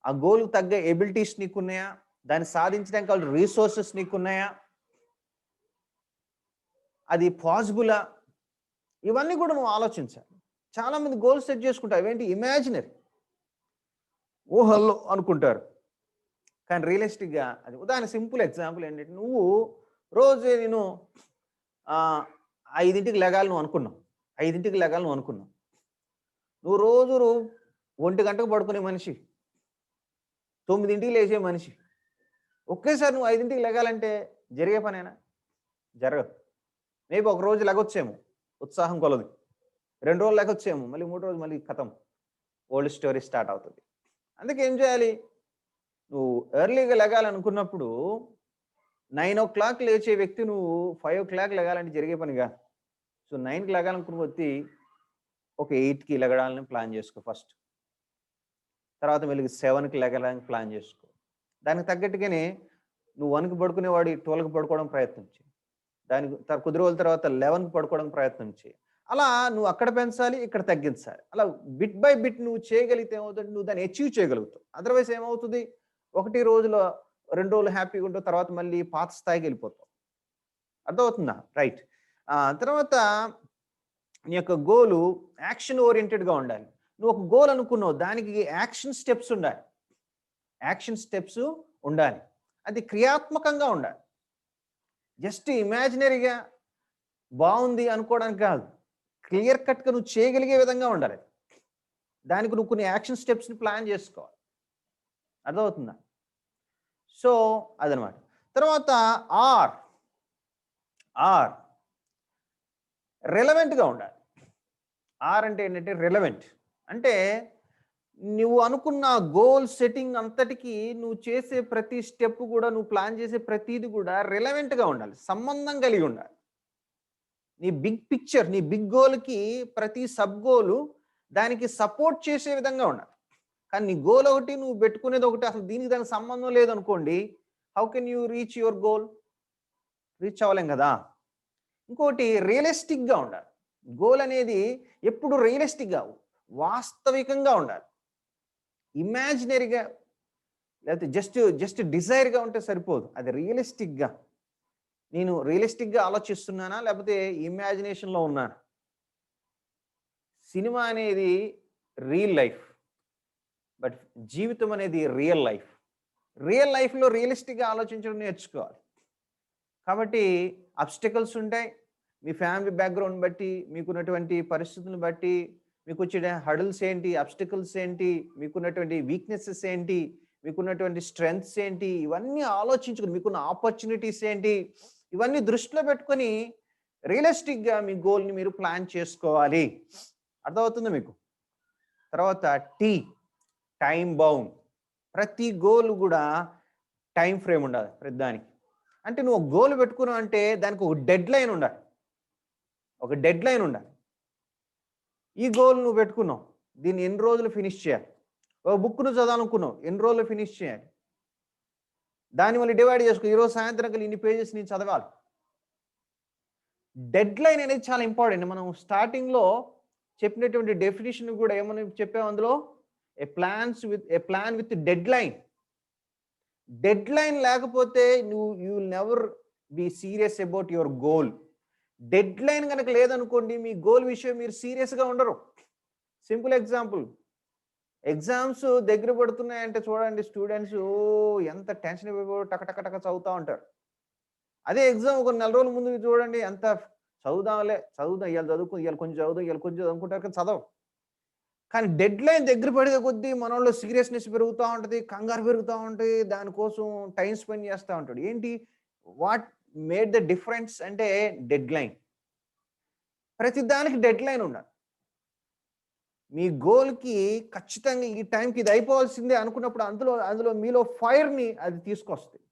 ఆ గోల్‌కి తగ్గ ఎబిలిటీస్ నీకున్నాయా? దాన్ని సాధించడానికి కావాల్సిన రిసోర్సెస్ నీకున్నాయా? అది పాసిబులా? ఇవన్నీ కూడా నువ్వు ఆలోచించాలి. చాలామంది గోల్స్ సెట్ చేసుకుంటారు. అవేంటి ఇమాజినరీ. ఊహల్లో అనుకుంటారు. కానీ రియలిస్టిక్‌గా అది ఉదాహరణ సింపుల్ ఎగ్జాంపుల్ ఏంటంటే నువ్వు రోజు నేను 5కి లెగాలి నువ్వు అనుకున్నావు. 5కి లెగాలి నువ్వు అనుకున్నావు. నువ్వు రోజు 1 గంటకు పడుకునే మనిషి. 9కి లేచే మనిషి. ఒకేసారి నువ్వు 5కి లెగాలంటే జరిగే పనేనా? జరగదు. మేబీ ఒక రోజు లెగొచ్చేమో ఉత్సాహం కొలది. 2 రోజులు లెగొచ్చేమో మళ్ళీ 3 రోజులు మళ్ళీ ఖతం. ఓల్డ్ స్టోరీ స్టార్ట్ అవుతది. అందుకే ఏం చేయాలి? నువ్వు ఎర్లీగా లెగాలనుకున్నప్పుడు 9:00 లేచే వ్యక్తి నువ్వు 5:00 లెగాలంటే జరిగే పని కాదు. సో 9కి లెగాలనుకున్న వ్యక్తి ఒక 8కి లెగడాలని ప్లాన్ చేసుకో ఫస్ట్. తర్వాత మెల్లిగా 7కి లెగడానికి ప్లాన్ చేసుకో. దానికి తగ్గట్టుగానే నువ్వు 1కి పడుకునేవాడు 12కి పడుకోవడం ప్రయత్నం చెయి. దానికి కొద్ది రోజుల తర్వాత 11కి పడుకోవడానికి ప్రయత్నం చెయి. అలా నువ్వు అక్కడ పెంచాలి, ఇక్కడ తగ్గించాలి. అలా బిట్ బై బిట్ నువ్వు చేయగలిగితే ఏమవుతుంది? నువ్వు దాన్ని అచీవ్ చేయగలుగుతావు. అదర్‌వైస్ ఏమవుతుంది? 1 రోజులో 2 రోజులు హ్యాపీగా ఉంటావు. తర్వాత మళ్ళీ పాత స్థాయికి వెళ్ళిపోతావు. అర్థమవుతుందా? రైట్. తర్వాత నీ యొక్క గోలు యాక్షన్ ఓరియెంటెడ్‌గా ఉండాలి. నువ్వు ఒక గోల్ అనుకున్నావు. దానికి యాక్షన్ స్టెప్స్ ఉండాలి. అది క్రియాత్మకంగా ఉండాలి. జస్ట్ ఇమాజినరీగా బావుంది అనుకోవడానికి కాదు. క్లియర్ కట్‌గా నువ్వు చేయగలిగే విధంగా ఉండాలి. దానికి నువ్వు కొన్ని యాక్షన్ స్టెప్స్‌ని ప్లాన్ చేసుకోవాలి. అర్థమవుతుందా? సో, అదనమాట. తర్వాత ఆర్. రిలవెంట్‌గా ఉండాలి. ఆర్ అంటే ఏంటంటే రిలవెంట్. అంటే నువ్వు అనుకున్న గోల్ సెట్టింగ్ అంతటికి నువ్వు చేసే ప్రతి స్టెప్ కూడా నువ్వు ప్లాన్ చేసే ప్రతీది కూడా రిలవెంట్‌గా ఉండాలి. సంబంధం కలిగి ఉండాలి. నీ బిగ్ పిక్చర్, నీ బిగ్ గోల్‌కి ప్రతి సబ్ గోలు దానికి సపోర్ట్ చేసే విధంగా ఉండాలి. కానీ నీ గోల్ ఒకటి, నువ్వు పెట్టుకునేది ఒకటి, అసలు దీనికి దానికి సంబంధం లేదనుకోండి, how can you reach your goal? Reach అవ్వలేం కదా! ఇంకోటి రియలిస్టిక్‌గా ఉండాలి. గోల్ అనేది ఎప్పుడు రియలిస్టిక్‌గా, వాస్తవికంగా ఉండాలి. ఇమాజినరీగా లేకపోతే జస్ట్ డిజైర్‌గా ఉంటే సరిపోదు. అది రియలిస్టిక్‌గా. నేను రియలిస్టిక్‌గా ఆలోచిస్తున్నానా? లేకపోతే ఇమాజినేషన్‌లో ఉన్నానా? సినిమా అనేది రియల్ లైఫ్. బట్ జీవితం అనేది రియల్ లైఫ్. రియల్ లైఫ్‌లో రియలిస్టిక్‌గా ఆలోచించడం నేర్చుకోవాలి. కాబట్టి అబ్స్టకిల్స్ ఉంటాయి. మీ ఫ్యామిలీ బ్యాక్గ్రౌండ్ బట్టి, మీకున్నటువంటి పరిస్థితులను బట్టి, మీకు వచ్చిన హర్డల్స్ ఏంటి, అబ్స్టికల్స్ ఏంటి, మీకున్నటువంటి వీక్నెసెస్ ఏంటి, మీకున్నటువంటి స్ట్రెంగ్త్స్ ఏంటి, ఇవన్నీ ఆలోచించుకుని మీకున్న ఆపర్చునిటీస్ ఏంటి, ఇవన్నీ దృష్టిలో పెట్టుకొని రియలిస్టిక్గా మీ గోల్ని మీరు ప్లాన్ చేసుకోవాలి. అర్థమవుతుందా మీకు? తర్వాత టైం బౌండ్. ప్రతి గోల్ కూడా టైం ఫ్రేమ్ ఉండాలి ప్రతిదానికి. అంటే నువ్వు ఒక గోల్ పెట్టుకున్నావు అంటే దానికి ఒక డెడ్ లైన్ ఉండాలి. ఒక డెడ్ లైన్ ఉండాలి. ఈ గోల్ నువ్వు పెట్టుకున్నావు, దీన్ని ఎన్ని రోజులు ఫినిష్ చేయాలి. ఒక బుక్ నువ్వు చదవాలనుకున్నావు, ఎన్ని రోజులు ఫినిష్ చేయాలి. దాన్ని మళ్ళీ డివైడ్ చేసుకో, ఈరోజు సాయంత్రం కలిసి ఇన్ని పేజెస్ నేను చదవాలి. డెడ్ లైన్ అనేది చాలా ఇంపార్టెంట్. మనం స్టార్టింగ్లో చెప్పినటువంటి డెఫినేషన్ కూడా ఏమని చెప్పాము అందులో, a plan with deadline. Deadline లేకపోతే you will never be serious about your goal. Deadline కనుక లేదనుకోండి, మీ గోల్ విషయం మీరు సీరియస్గా ఉండరు. సింపుల్ ఎగ్జాంపుల్, ఎగ్జామ్స్ దగ్గర పడుతున్నాయంటే చూడండి, స్టూడెంట్స్ ఎంత టెన్షన్ అయిపోయి టక టక టక చదువుతూ ఉంటారు. అదే ఎగ్జామ్ ఒక 4 రోజుల ముందు చూడండి, ఎంత చదువుదాం, ఇవాళ చదువుకుని, ఇవాళ కొంచెం చదువుకుంటారు కానీ చదవం. కానీ డెడ్ లైన్ దగ్గర పడే కొద్దీ మనలో సీరియస్నెస్ పెరుగుతూ ఉంటుంది, కంగారు పెరుగుతూ ఉంటుంది, దానికోసం టైం స్పెండ్ చేస్తూ ఉంటాడు. ఏంటి వాట్ మేడ్ ద డిఫరెన్స్ అంటే డెడ్ లైన్. ప్రతి దానికి డెడ్ లైన్ ఉండాలి. మీ గోల్కి ఖచ్చితంగా ఈ టైంకి ఇది అయిపోవాల్సిందే అనుకున్నప్పుడు అందులో మీలో ఫైర్ని అది తీసుకొస్తుంది,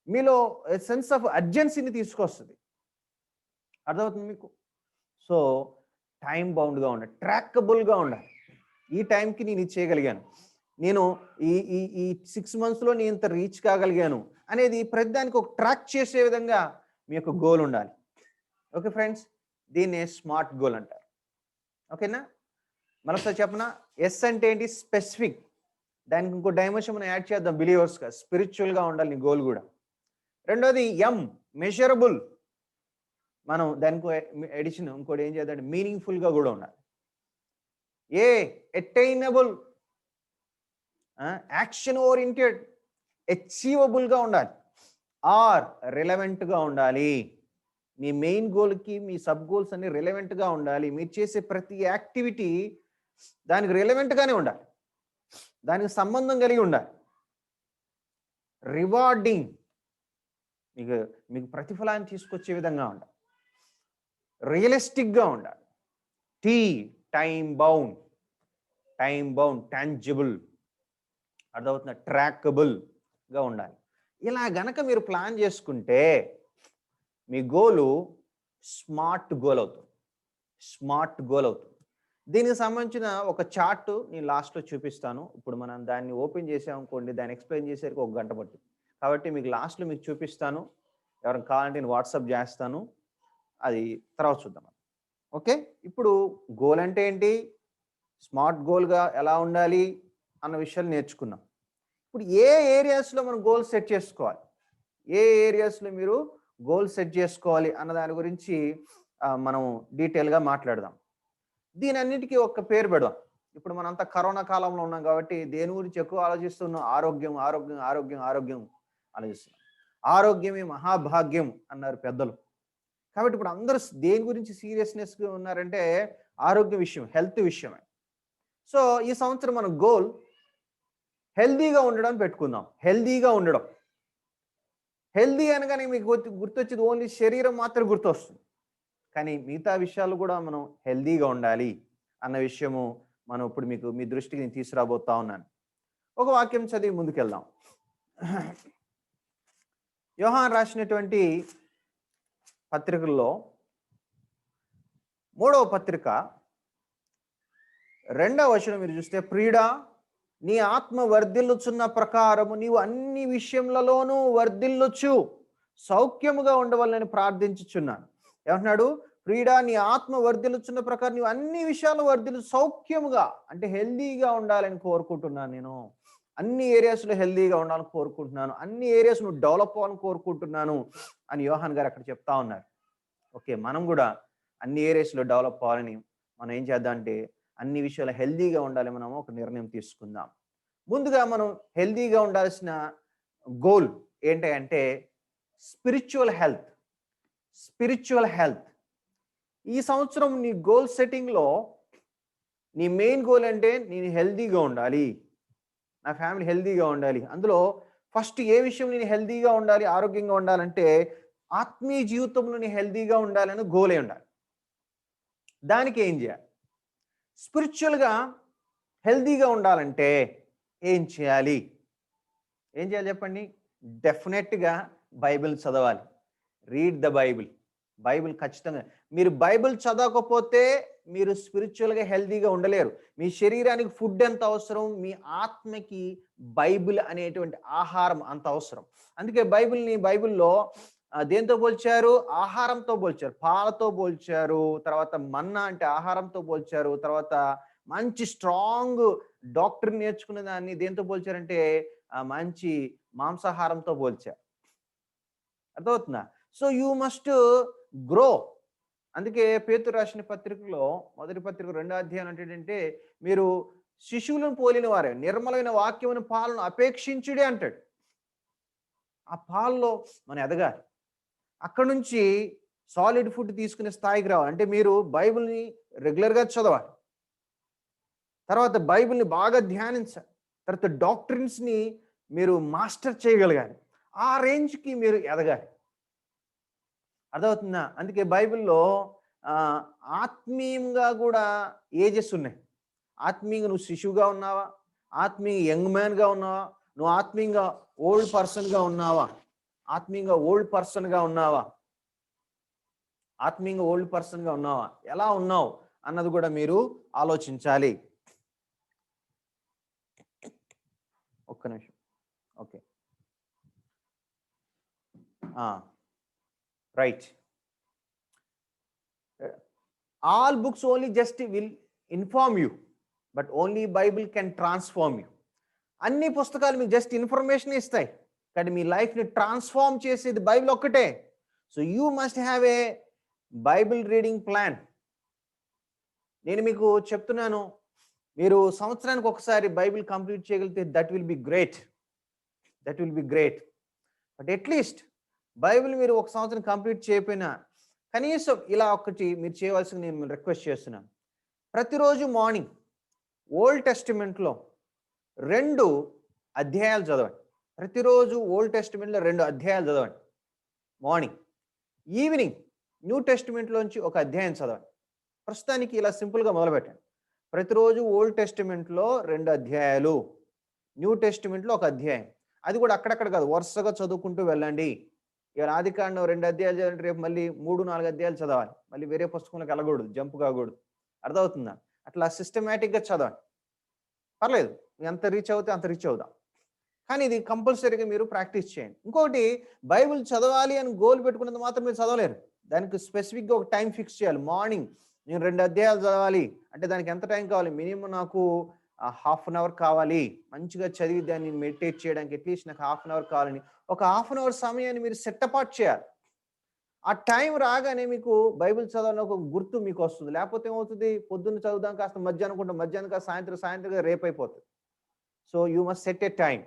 మీలో సెన్స్ ఆఫ్ అర్జెన్సీని తీసుకొస్తుంది. అర్థమవుతుంది మీకు? సో టైం బౌండ్గా ఉండాలి, ట్రాకబుల్గా ఉండాలి. ఈ టైంకి నేను ఇది చేయగలిగాను, నేను ఈ 6 monthsలో నేను ఇంత రీచ్ కాగలిగాను అనేది ప్రతిదానికి ఒక ట్రాక్ చేసే విధంగా మీ యొక్క గోల్ ఉండాలి. ఓకే ఫ్రెండ్స్, దీన్నే స్మార్ట్ గోల్ అంటారు. ఓకేనా? మరోసారి చెప్పనా, ఎస్ అంటే ఏంటి, స్పెసిఫిక్. దానికి ఇంకో డైమెన్షన్ మనం యాడ్ చేద్దాం, బిలీవర్స్గా స్పిరిచువల్గా ఉండాలి నీ గోల్ కూడా. రెండోది మెజరబుల్. మనం దానికి ఎడిషన్ ఇంకోటి ఏం చేద్దాం, మీనింగ్ఫుల్గా కూడా ఉండాలి. అటైనబుల్, యాక్షన్ ఓరియంటెడ్, అచీవబుల్గా ఉండాలి. ఆర్ రిలవెంట్గా ఉండాలి. మీ మెయిన్ గోల్కి మీ సబ్ గోల్స్ అన్ని రిలవెంట్గా ఉండాలి. మీరు చేసే ప్రతి యాక్టివిటీ దానికి రిలవెంట్గానే ఉండాలి, దానికి సంబంధం కలిగి ఉండాలి. రివార్డింగ్, మీకు ప్రతిఫలాన్ని తీసుకొచ్చే విధంగా ఉండాలి. రియలిస్టిక్గా ఉండాలి. టైం బౌండ్, టాంజిబుల్, అర్థమవుతున్న, ట్రాకబుల్గా ఉండాలి. ఇలా గనక మీరు ప్లాన్ చేసుకుంటే మీ గోలు స్మార్ట్ గోల్ అవుతుంది. దీనికి సంబంధించిన ఒక చార్ట్ నేను లాస్ట్లో చూపిస్తాను. ఇప్పుడు మనం దాన్ని ఓపెన్ చేసామనుకోండి, దాన్ని ఎక్స్ప్లెయిన్ చేసేసరికి 1 గంట పడుతుంది. కాబట్టి మీకు లాస్ట్లో మీకు చూపిస్తాను. ఎవరైనా కావాలంటే నేను వాట్సాప్ చేస్తాను, అది తర్వాత చూద్దాం. ఓకే, ఇప్పుడు గోల్ అంటే ఏంటి, స్మార్ట్ గోల్గా ఎలా ఉండాలి అన్న విషయాలు నేర్చుకున్నాం. ఇప్పుడు ఏ ఏరియాస్లో మనం గోల్ సెట్ చేసుకోవాలి, ఏ ఏరియాస్లో మీరు గోల్ సెట్ చేసుకోవాలి అన్న దాని గురించి మనం డీటెయిల్గా మాట్లాడదాం. దీని అన్నిటికీ ఒక పేరు పెడదాం. ఇప్పుడు మనంతా కరోనా కాలంలో ఉన్నాం కాబట్టి దేని గురించి ఎక్కువ ఆలోచిస్తున్నాం, ఆరోగ్యం ఆలోచిస్తున్నాం. ఆరోగ్యమే మహాభాగ్యం అన్నారు పెద్దలు. కాబట్టి ఇప్పుడు అందరూ దేని గురించి సీరియస్నెస్గా ఉన్నారంటే ఆరోగ్య విషయం, హెల్త్ విషయమే. సో ఈ సంవత్సరం మన గోల్ హెల్దీగా ఉండడం పెట్టుకుందాం. హెల్దీ అనగానే మీకు గుర్తొచ్చేది ఓన్లీ శరీరం మాత్రం గుర్తొస్తుంది, కానీ మిగతా విషయాలు కూడా మనం హెల్దీగా ఉండాలి అన్న విషయము మనం ఇప్పుడు మీ దృష్టికి నేను తీసుకురాబోతా ఉన్నాను. ఒక వాక్యం చదివి ముందుకెళ్దాం. యోహాన్ రాసినటువంటి పత్రికల్లో 3వ పత్రిక 2వ వచనం మీరు చూస్తే, ప్రియుడా, నీ ఆత్మ వర్ధిల్లుచున్న ప్రకారము నీవు అన్ని విషయములలోనూ వర్ధిల్లుచు సౌఖ్యముగా ఉండవాలని ప్రార్థించుచున్నాను. ఏమంటున్నాడు? ప్రియుడా, నీ ఆత్మ వర్ధిల్లుచున్న ప్రకారం నీవు అన్ని విషయాలు వర్ధిల్లు, సౌఖ్యముగా అంటే హెల్దీగా ఉండాలని కోరుకుంటున్నాను. నేను అన్ని ఏరియాస్లో హెల్దీగా ఉండాలని కోరుకుంటున్నాను, అన్ని ఏరియాస్ నువ్వు డెవలప్ అవ్వాలని కోరుకుంటున్నాను అని యోహాన్ గారు అక్కడ చెప్తా ఉన్నారు. ఓకే, మనం కూడా అన్ని ఏరియాస్లో డెవలప్ అవ్వాలని మనం ఏం చేద్దాం అంటే అన్ని విషయాలు హెల్దీగా ఉండాలి, మనం ఒక నిర్ణయం తీసుకుందాం. ముందుగా మనం హెల్దీగా ఉండాల్సిన గోల్ ఏంటంటే స్పిరిచువల్ హెల్త్. ఈ సంవత్సరం నీ గోల్ సెట్టింగ్లో నీ మెయిన్ గోల్ అంటే నేను హెల్తీగా ఉండాలి, నా ఫ్యామిలీ హెల్తీగా ఉండాలి. అందులో ఫస్ట్ ఏ విషయం నేను హెల్తీగా ఉండాలి, ఆరోగ్యంగా ఉండాలంటే ఆత్మీయ జీవితంలో నేను హెల్తీగా ఉండాలని గోలే ఉండాలి. దానికి ఏం చేయాలి? స్పిరిచువల్గా హెల్తీగా ఉండాలంటే ఏం చేయాలి? ఏం చేయాలి చెప్పండి? డెఫినెట్గా బైబిల్ చదవాలి. Read the Bible. బైబిల్ ఖచ్చితంగా. మీరు బైబిల్ చదవకపోతే మీరు స్పిరిచువల్గా హెల్తీగా ఉండలేరు. మీ శరీరానికి ఫుడ్ ఎంత అవసరం, మీ ఆత్మకి బైబిల్ అనేటువంటి ఆహారం అంత అవసరం. అందుకే బైబిల్లో దేంతో పోల్చారు? ఆహారంతో పోల్చారు, పాలతో పోల్చారు, తర్వాత మన్నా అంటే ఆహారంతో పోల్చారు, తర్వాత మంచి స్ట్రాంగ్ డాక్టర్ నేర్చుకునే దాన్ని దేంతో పోల్చారంటే మంచి మాంసాహారంతో పోల్చారు. అర్థమవుతుందా? So you must grow. అందుకే పేతురు రాసిన పత్రికలో మొదటి పత్రిక 2వ అధ్యాయం అంటే మీరు శిశువులను పోలిన వారే, నిర్మలమైన వాక్యమును పాలను అపేక్షించుడే అంటాడు. ఆ పాలలో మనం ఎదగాలి. అక్కడ నుంచి సాలిడ్ ఫుడ్ తీసుకునే స్థాయికి రావాలి. అంటే మీరు బైబిల్ని రెగ్యులర్గా చదవాలి, తర్వాత బైబిల్ని బాగా ధ్యానించాలి, తర్వాత డాక్ట్రిన్స్ని మీరు మాస్టర్ చేయగలగాలి. ఆ రేంజ్కి మీరు ఎదగాలి. అర్థమవుతుందా? అందుకే బైబిల్లో ఆత్మీయంగా కూడా ఏజెస్ ఉన్నాయి. ఆత్మీయంగా నువ్వు శిశువుగా ఉన్నావా, ఆత్మీయ యంగ్ మ్యాన్గా ఉన్నావా, నువ్వు ఆత్మీయంగా ఓల్డ్ పర్సన్గా ఉన్నావా, ఆత్మీయంగా ఓల్డ్ పర్సన్గా ఉన్నావా, ఆత్మీయంగా ఓల్డ్ పర్సన్గా ఉన్నావా, ఎలా ఉన్నావు అన్నది కూడా మీరు ఆలోచించాలి. ఒక్క నిమిషం. Okay, right. All books only just will inform you, but only Bible can transform you. అన్ని పుస్తకాలు మీకు జస్ట్ ఇన్ఫర్మేషన్ ఇస్తాయి, కానీ మీ లైఫ్ని ట్రాన్స్ఫార్మ్ చేసేది బైబిల్ ఒక్కటే. So you must have a Bible reading plan. నేను మీకు చెప్తున్నాను, మీరు సంవత్సరానికి ఒకసారి బైబిల్ కంప్లీట్ చేయగలిగితే that will be great. But at least Bible మీరు ఒక సంవత్సరం కంప్లీట్ చేయకపోయినా కనీసం ఇలా ఒకటి మీరు చేయవలసింది నేను రిక్వెస్ట్ చేస్తున్నాను. ప్రతిరోజు మార్నింగ్ ఓల్డ్ టెస్టిమెంట్లో 2 అధ్యాయాలు చదవండి. ప్రతిరోజు ఓల్డ్ టెస్టిమెంట్లో 2 అధ్యాయాలు చదవండి మార్నింగ్. ఈవినింగ్ న్యూ టెస్టిమెంట్లోంచి ఒక అధ్యాయం చదవండి. ప్రస్తుతానికి ఇలా సింపుల్గా మొదలుపెట్టండి. ప్రతిరోజు ఓల్డ్ టెస్టిమెంట్లో 2 అధ్యాయాలు, న్యూ టెస్టిమెంట్లో ఒక అధ్యాయం. అది కూడా అక్కడక్కడ కాదు, వరుసగా చదువుకుంటూ వెళ్ళండి. ఇవాళ ఆదికాండం 2 అధ్యాయాలు చదవండి, రేపు మళ్ళీ 3-4 అధ్యాయాలు చదవాలి. మళ్ళీ వేరే పుస్తకంలోకి వెళ్ళకూడదు, జంప్ కాకూడదు. అర్థమవుతుందా? అట్లా సిస్టమేటిక్గా చదవండి. పర్లేదు, ఎంత రీచ్ అవుతే అంత రీచ్ అవుదాం, కానీ ఇది కంపల్సరీగా మీరు ప్రాక్టీస్ చేయండి. ఇంకొకటి, బైబిల్ చదవాలి అని గోల్ పెట్టుకున్నది మాత్రం మీరు చదవలేరు. దానికి స్పెసిఫిక్గా ఒక టైం ఫిక్స్ చేయాలి. మార్నింగ్ నేను 2 అధ్యాయాలు చదవాలి అంటే దానికి ఎంత టైం కావాలి? మినిమం నాకు హాఫ్ అన్ అవర్ కావాలి. మంచిగా చదివి దాన్ని మెడిటేట్ చేయడానికి అట్లీస్ట్ నాకు హాఫ్ అన్ అవర్ కావాలని ఒక హాఫ్ అన్ అవర్ సమయాన్ని మీరు సెట్ అపార్ట్ చేయాలి. ఆ టైం రాగానే మీకు బైబిల్ చదవాలని ఒక గుర్తు మీకు వస్తుంది. లేకపోతే ఏమవుతుంది? పొద్దున్న చదువుదాం కాస్త మధ్యాహ్నం అనుకుంటాం, మధ్యాహ్నం కాస్త సాయంత్రం రేపు అయిపోతుంది. So you must set a time.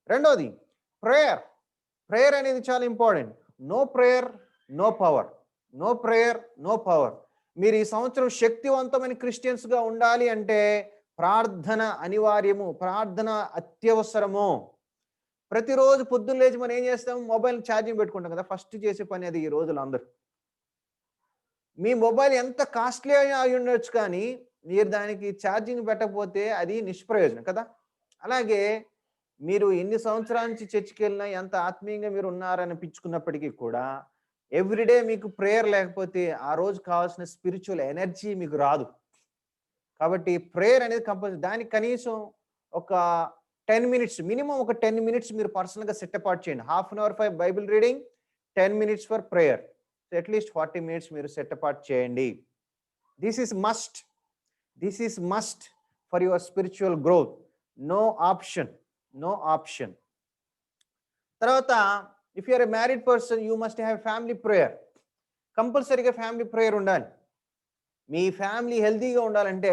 రెండోది ప్రేయర్ అనేది చాలా important. No prayer no power. మీరు ఈ సంవత్సరం శక్తివంతమైన క్రిస్టియన్స్గా ఉండాలి అంటే ప్రార్థన అనివార్యము, ప్రార్థన అత్యవసరము. ప్రతిరోజు పొద్దున్న లేచి మనం ఏం చేస్తాం? మొబైల్ ఛార్జింగ్ పెట్టుకుంటాం కదా. ఫస్ట్ చేసే పని అది ఈ రోజులు అందరూ. మీ మొబైల్ ఎంత కాస్ట్లీ అయి ఉండొచ్చు, కానీ మీరు దానికి ఛార్జింగ్ పెట్టకపోతే అది నిష్ప్రయోజనం కదా. అలాగే మీరు ఎన్ని సంవత్సరాల నుంచి చర్చికి వెళ్ళినా, ఎంత ఆత్మీయంగా మీరు ఉన్నారనిపించుకున్నప్పటికీ కూడా ఎవ్రీడే మీకు ప్రేయర్ లేకపోతే ఆ రోజు కావాల్సిన స్పిరిచువల్ ఎనర్జీ మీకు రాదు. కాబట్టి ప్రేయర్ అనేది కంపల్సరీ. దానికి కనీసం ఒక 10 మినిట్స్, మినిమం ఒక 10 మినిట్స్ మీరు పర్సనల్గా సెట్ అపార్ట్ చేయండి. Half an hour for Bible reading, 10 minutes for prayer. So at least 40 minutes మీరు సెట్ అపార్ట్ చేయండి. This is must for your spiritual growth. No option. తర్వాత if you are a married person, you must have family prayer. కంపల్సరీగా family prayer ఉండాలి. మీ family హెల్తీగా ఉండాలంటే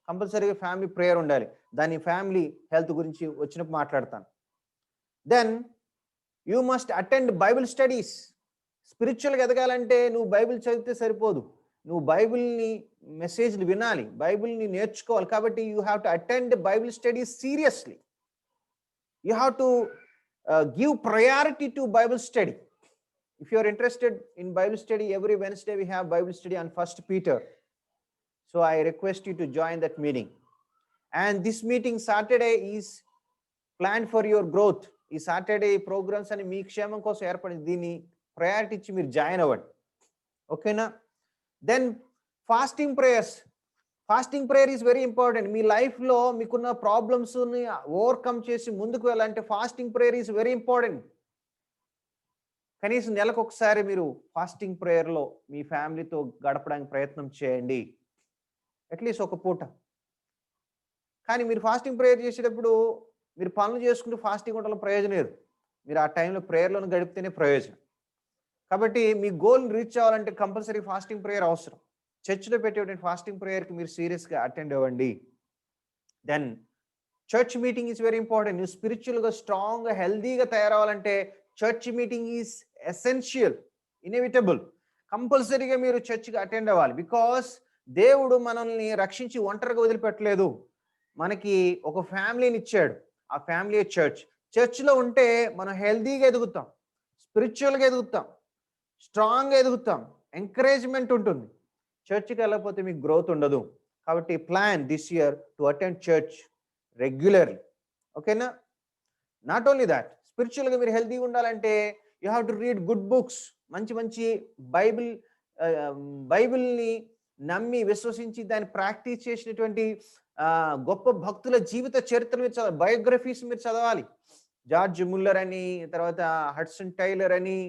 కంపల్సరీగా family prayer ఉండాలి. దాని ఫ్యామిలీ హెల్త్ గురించి వచ్చినప్పుడు మాట్లాడతాను. Then you must attend Bible studies. స్పిరిచువల్గా ఎదగాలంటే నువ్వు బైబిల్ చదివితే సరిపోదు, నువ్వు బైబిల్ని మెసేజ్లు వినాలి, బైబిల్ని నేర్చుకోవాలి. కాబట్టి you have to attend Bible study seriously. You have to give priority to Bible study. If you are interested in Bible study, every Wednesday we have Bible study on 1 Peter. So I request you to join that meeting. And this meeting Saturday is planned for your growth. ఈ Saturday programmes అని మీ క్షేమం కోసం ఏర్పడింది. దీన్ని priority ఇచ్చి మీరు join అవ్వండి. ఓకేనా? Then fasting prayers. Fasting prayer is very important. మీ లైఫ్లో మీకున్న ప్రాబ్లమ్స్ని ఓవర్కమ్ చేసి ముందుకు వెళ్ళాలంటే fasting prayer is very important. కనీసం నెలకు ఒకసారి మీరు ఫాస్టింగ్ ప్రేయర్లో మీ ఫ్యామిలీతో గడపడానికి ప్రయత్నం చేయండి, అట్లీస్ట్ ఒక పూట. కానీ మీరు ఫాస్టింగ్ ప్రేయర్ చేసేటప్పుడు మీరు పనులు చేసుకుంటూ ఫాస్టింగ్ ఉండడం ప్రయోజనం లేదు. మీరు ఆ టైంలో ప్రేయర్లోనే గడిపితేనే ప్రయోజనం. కాబట్టి మీ గోల్ని రీచ్ అవ్వాలంటే కంపల్సరీ ఫాస్టింగ్ ప్రేయర్ అవసరం. చర్చ్లో పెట్టేటువంటి ఫాస్టింగ్ ప్రేయర్కి మీరు సీరియస్గా అటెండ్ అవ్వండి. Then church meeting is very important. నువ్వు స్పిరిచువల్గా స్ట్రాంగ్గా హెల్దీగా తయారవ్వాలంటే church meeting is essential, inevitable. కంపల్సరీగా మీరు చర్చ్కి అటెండ్ అవ్వాలి. బికాస్ దేవుడు మనల్ని రక్షించి ఒంటరిగా వదిలిపెట్టలేదు. మనకి ఒక ఫ్యామిలీని ఇచ్చాడు. ఆ ఫ్యామిలీ చర్చ్. చర్చ్లో ఉంటే మనం హెల్దీగా ఎదుగుతాం, స్పిరిచువల్గా ఎదుగుతాం, స్ట్రాంగ్గా ఎదుగుతాం, ఎంకరేజ్మెంట్ ఉంటుంది. చర్చ్కి వెళ్ళకపోతే మీకు గ్రోత్ ఉండదు. కాబట్టి plan this year to attend church regularly. ఓకేనా? నాట్ ఓన్లీ దాట్, స్పిరిచువల్గా మీరు హెల్తీగా ఉండాలంటే you have to read good books. మంచి మంచి బైబిల్ని నమ్మి విశ్వసించి దాన్ని ప్రాక్టీస్ చేసినటువంటి గొప్ప భక్తుల జీవిత చరిత్ర మీరు చదవాలి, బయోగ్రఫీస్ మీరు చదవాలి. జార్జ్ ముల్లర్ అని, తర్వాత హడ్సన్ టైలర్ అని,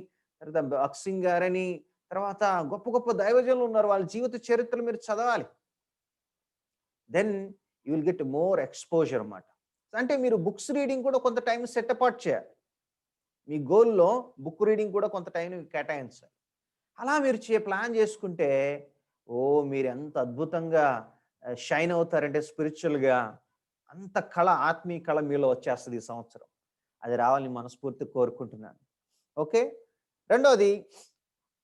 తర్వాత బక్సింగ్ గారు అని, తర్వాత గొప్ప గొప్ప దైవజనులు ఉన్నారు, వాళ్ళ జీవిత చరిత్రలు మీరు చదవాలి. Then you will get more exposure అన్నమాట. అంటే మీరు బుక్స్ రీడింగ్ కూడా కొంత టైం సెట్ అపార్ట్ చేయాలి. మీ గోల్లో బుక్ రీడింగ్ కూడా కొంత టైం కేటాయించాలి. అలా మీరు ప్లాన్ చేసుకుంటే మీరు ఎంత అద్భుతంగా షైన్ అవుతారంటే స్పిరిచువల్గా అంత కళ, ఆత్మీయ కళ మీలో వచ్చేస్తుంది ఈ సంవత్సరం. అది రావాలని మనస్ఫూర్తిగా కోరుకుంటున్నాను. ఓకే, రెండోది,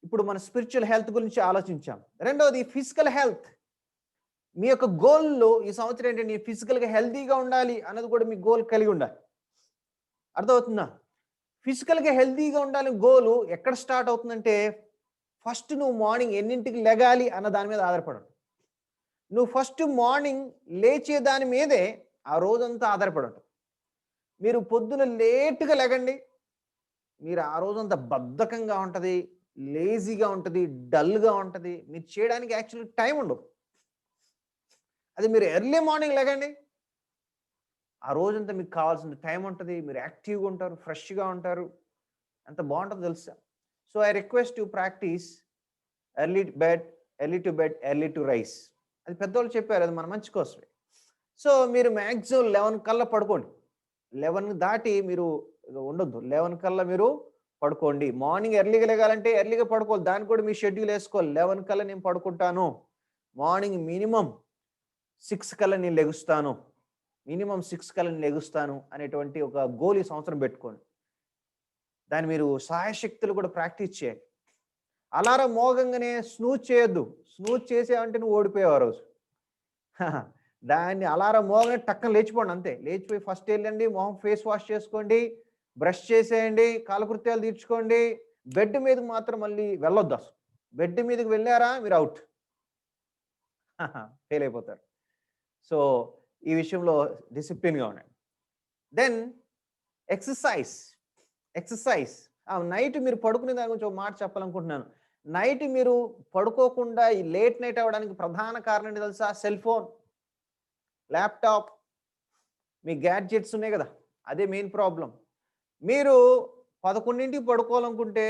ఇప్పుడు మన స్పిరిచువల్ హెల్త్ గురించి ఆలోచించాం. రెండోది ఫిజికల్ హెల్త్. మీ యొక్క గోల్లో ఈ సంవత్సరం ఏంటంటే ఫిజికల్గా హెల్తీగా ఉండాలి అన్నది కూడా మీ గోల్ కలిగి ఉండాలి. అర్థమవుతుందా? ఫిజికల్గా హెల్తీగా ఉండాలి గోలు ఎక్కడ స్టార్ట్ అవుతుందంటే ఫస్ట్ నువ్వు మార్నింగ్ ఎన్నింటికి లెగాలి అన్న దాని మీద ఆధారపడదు. నువ్వు ఫస్ట్ మార్నింగ్ లేచే దాని మీదే ఆ రోజంతా ఆధారపడదు. మీరు పొద్దున లేటుగా లెగండి, మీరు ఆ రోజంతా బద్ధకంగా ఉంటుంది, లేజీగా ఉంటుంది, డల్గా ఉంటుంది, మీరు చేయడానికి యాక్చువల్లీ టైం ఉండదు. అది మీరు ఎర్లీ మార్నింగ్ లెగండి, ఆ రోజంతా మీకు కావాల్సిన టైం ఉంటుంది, మీరు యాక్టివ్గా ఉంటారు, ఫ్రెష్గా ఉంటారు, ఎంత బాగుంటుందో తెలుసా. So I request to practice early to bed, early to rice. అది పెద్దవాళ్ళు చెప్పారు, అది మన మంచి కోసమే. సో మీరు మ్యాక్సిమం 11 కల్లా పడుకోండి. 11 దాటి మీరు ఉండొద్దు. 11 కల్లా మీరు పడుకోండి. మార్నింగ్ ఎర్లీగా లెగాలంటే ఎర్లీగా పడుకోవాలి, దానికి కూడా మీ షెడ్యూల్ వేసుకోవాలి. 11 కల్లా నేను పడుకుంటాను, మార్నింగ్ మినిమం 6 కల్లా నేను లెగుస్తాను, మినిమం 6 కల్లా నేను లెగుస్తాను అనేటువంటి ఒక గోల్ ఈ సంవత్సరం పెట్టుకోండి. దాన్ని మీరు సాయశక్తులు కూడా ప్రాక్టీస్ చేయండి. అలారం మోగంగానే స్నూజ్ చేయొద్దు. స్నూజ్ చేసేవంటే నువ్వు ఓడిపోయావు ఆ రోజు. దాన్ని అలారం మోగనే టక్కన లేచిపోండి, అంతే. లేచిపోయి ఫస్ట్ వెళ్ళండి, మొహం ఫేస్ వాష్ చేసుకోండి, బ్రష్ చేసేయండి, కాలకృత్యాలు తీర్చుకోండి. బెడ్ మీదకి మాత్రం మళ్ళీ వెళ్ళొద్దు. అసలు బెడ్ మీదకి వెళ్ళారా మీరు అవుట్, ఫెయిల్ అయిపోతారు. సో ఈ విషయంలో డిసిప్లిన్గా ఉండండి. Then exercise. నైట్ మీరు పడుకునే దాని గురించి ఒక మాట చెప్పాలనుకుంటున్నాను. నైట్ మీరు పడుకోకుండా ఈ లేట్ నైట్ అవ్వడానికి ప్రధాన కారణం ఏంటి తెలుసా? సెల్ ఫోన్, ల్యాప్టాప్, మీ గ్యాడ్జెట్స్ ఉన్నాయి కదా, అదే మెయిన్ ప్రాబ్లం. మీరు 11ంటికి పడుకోవాలనుకుంటే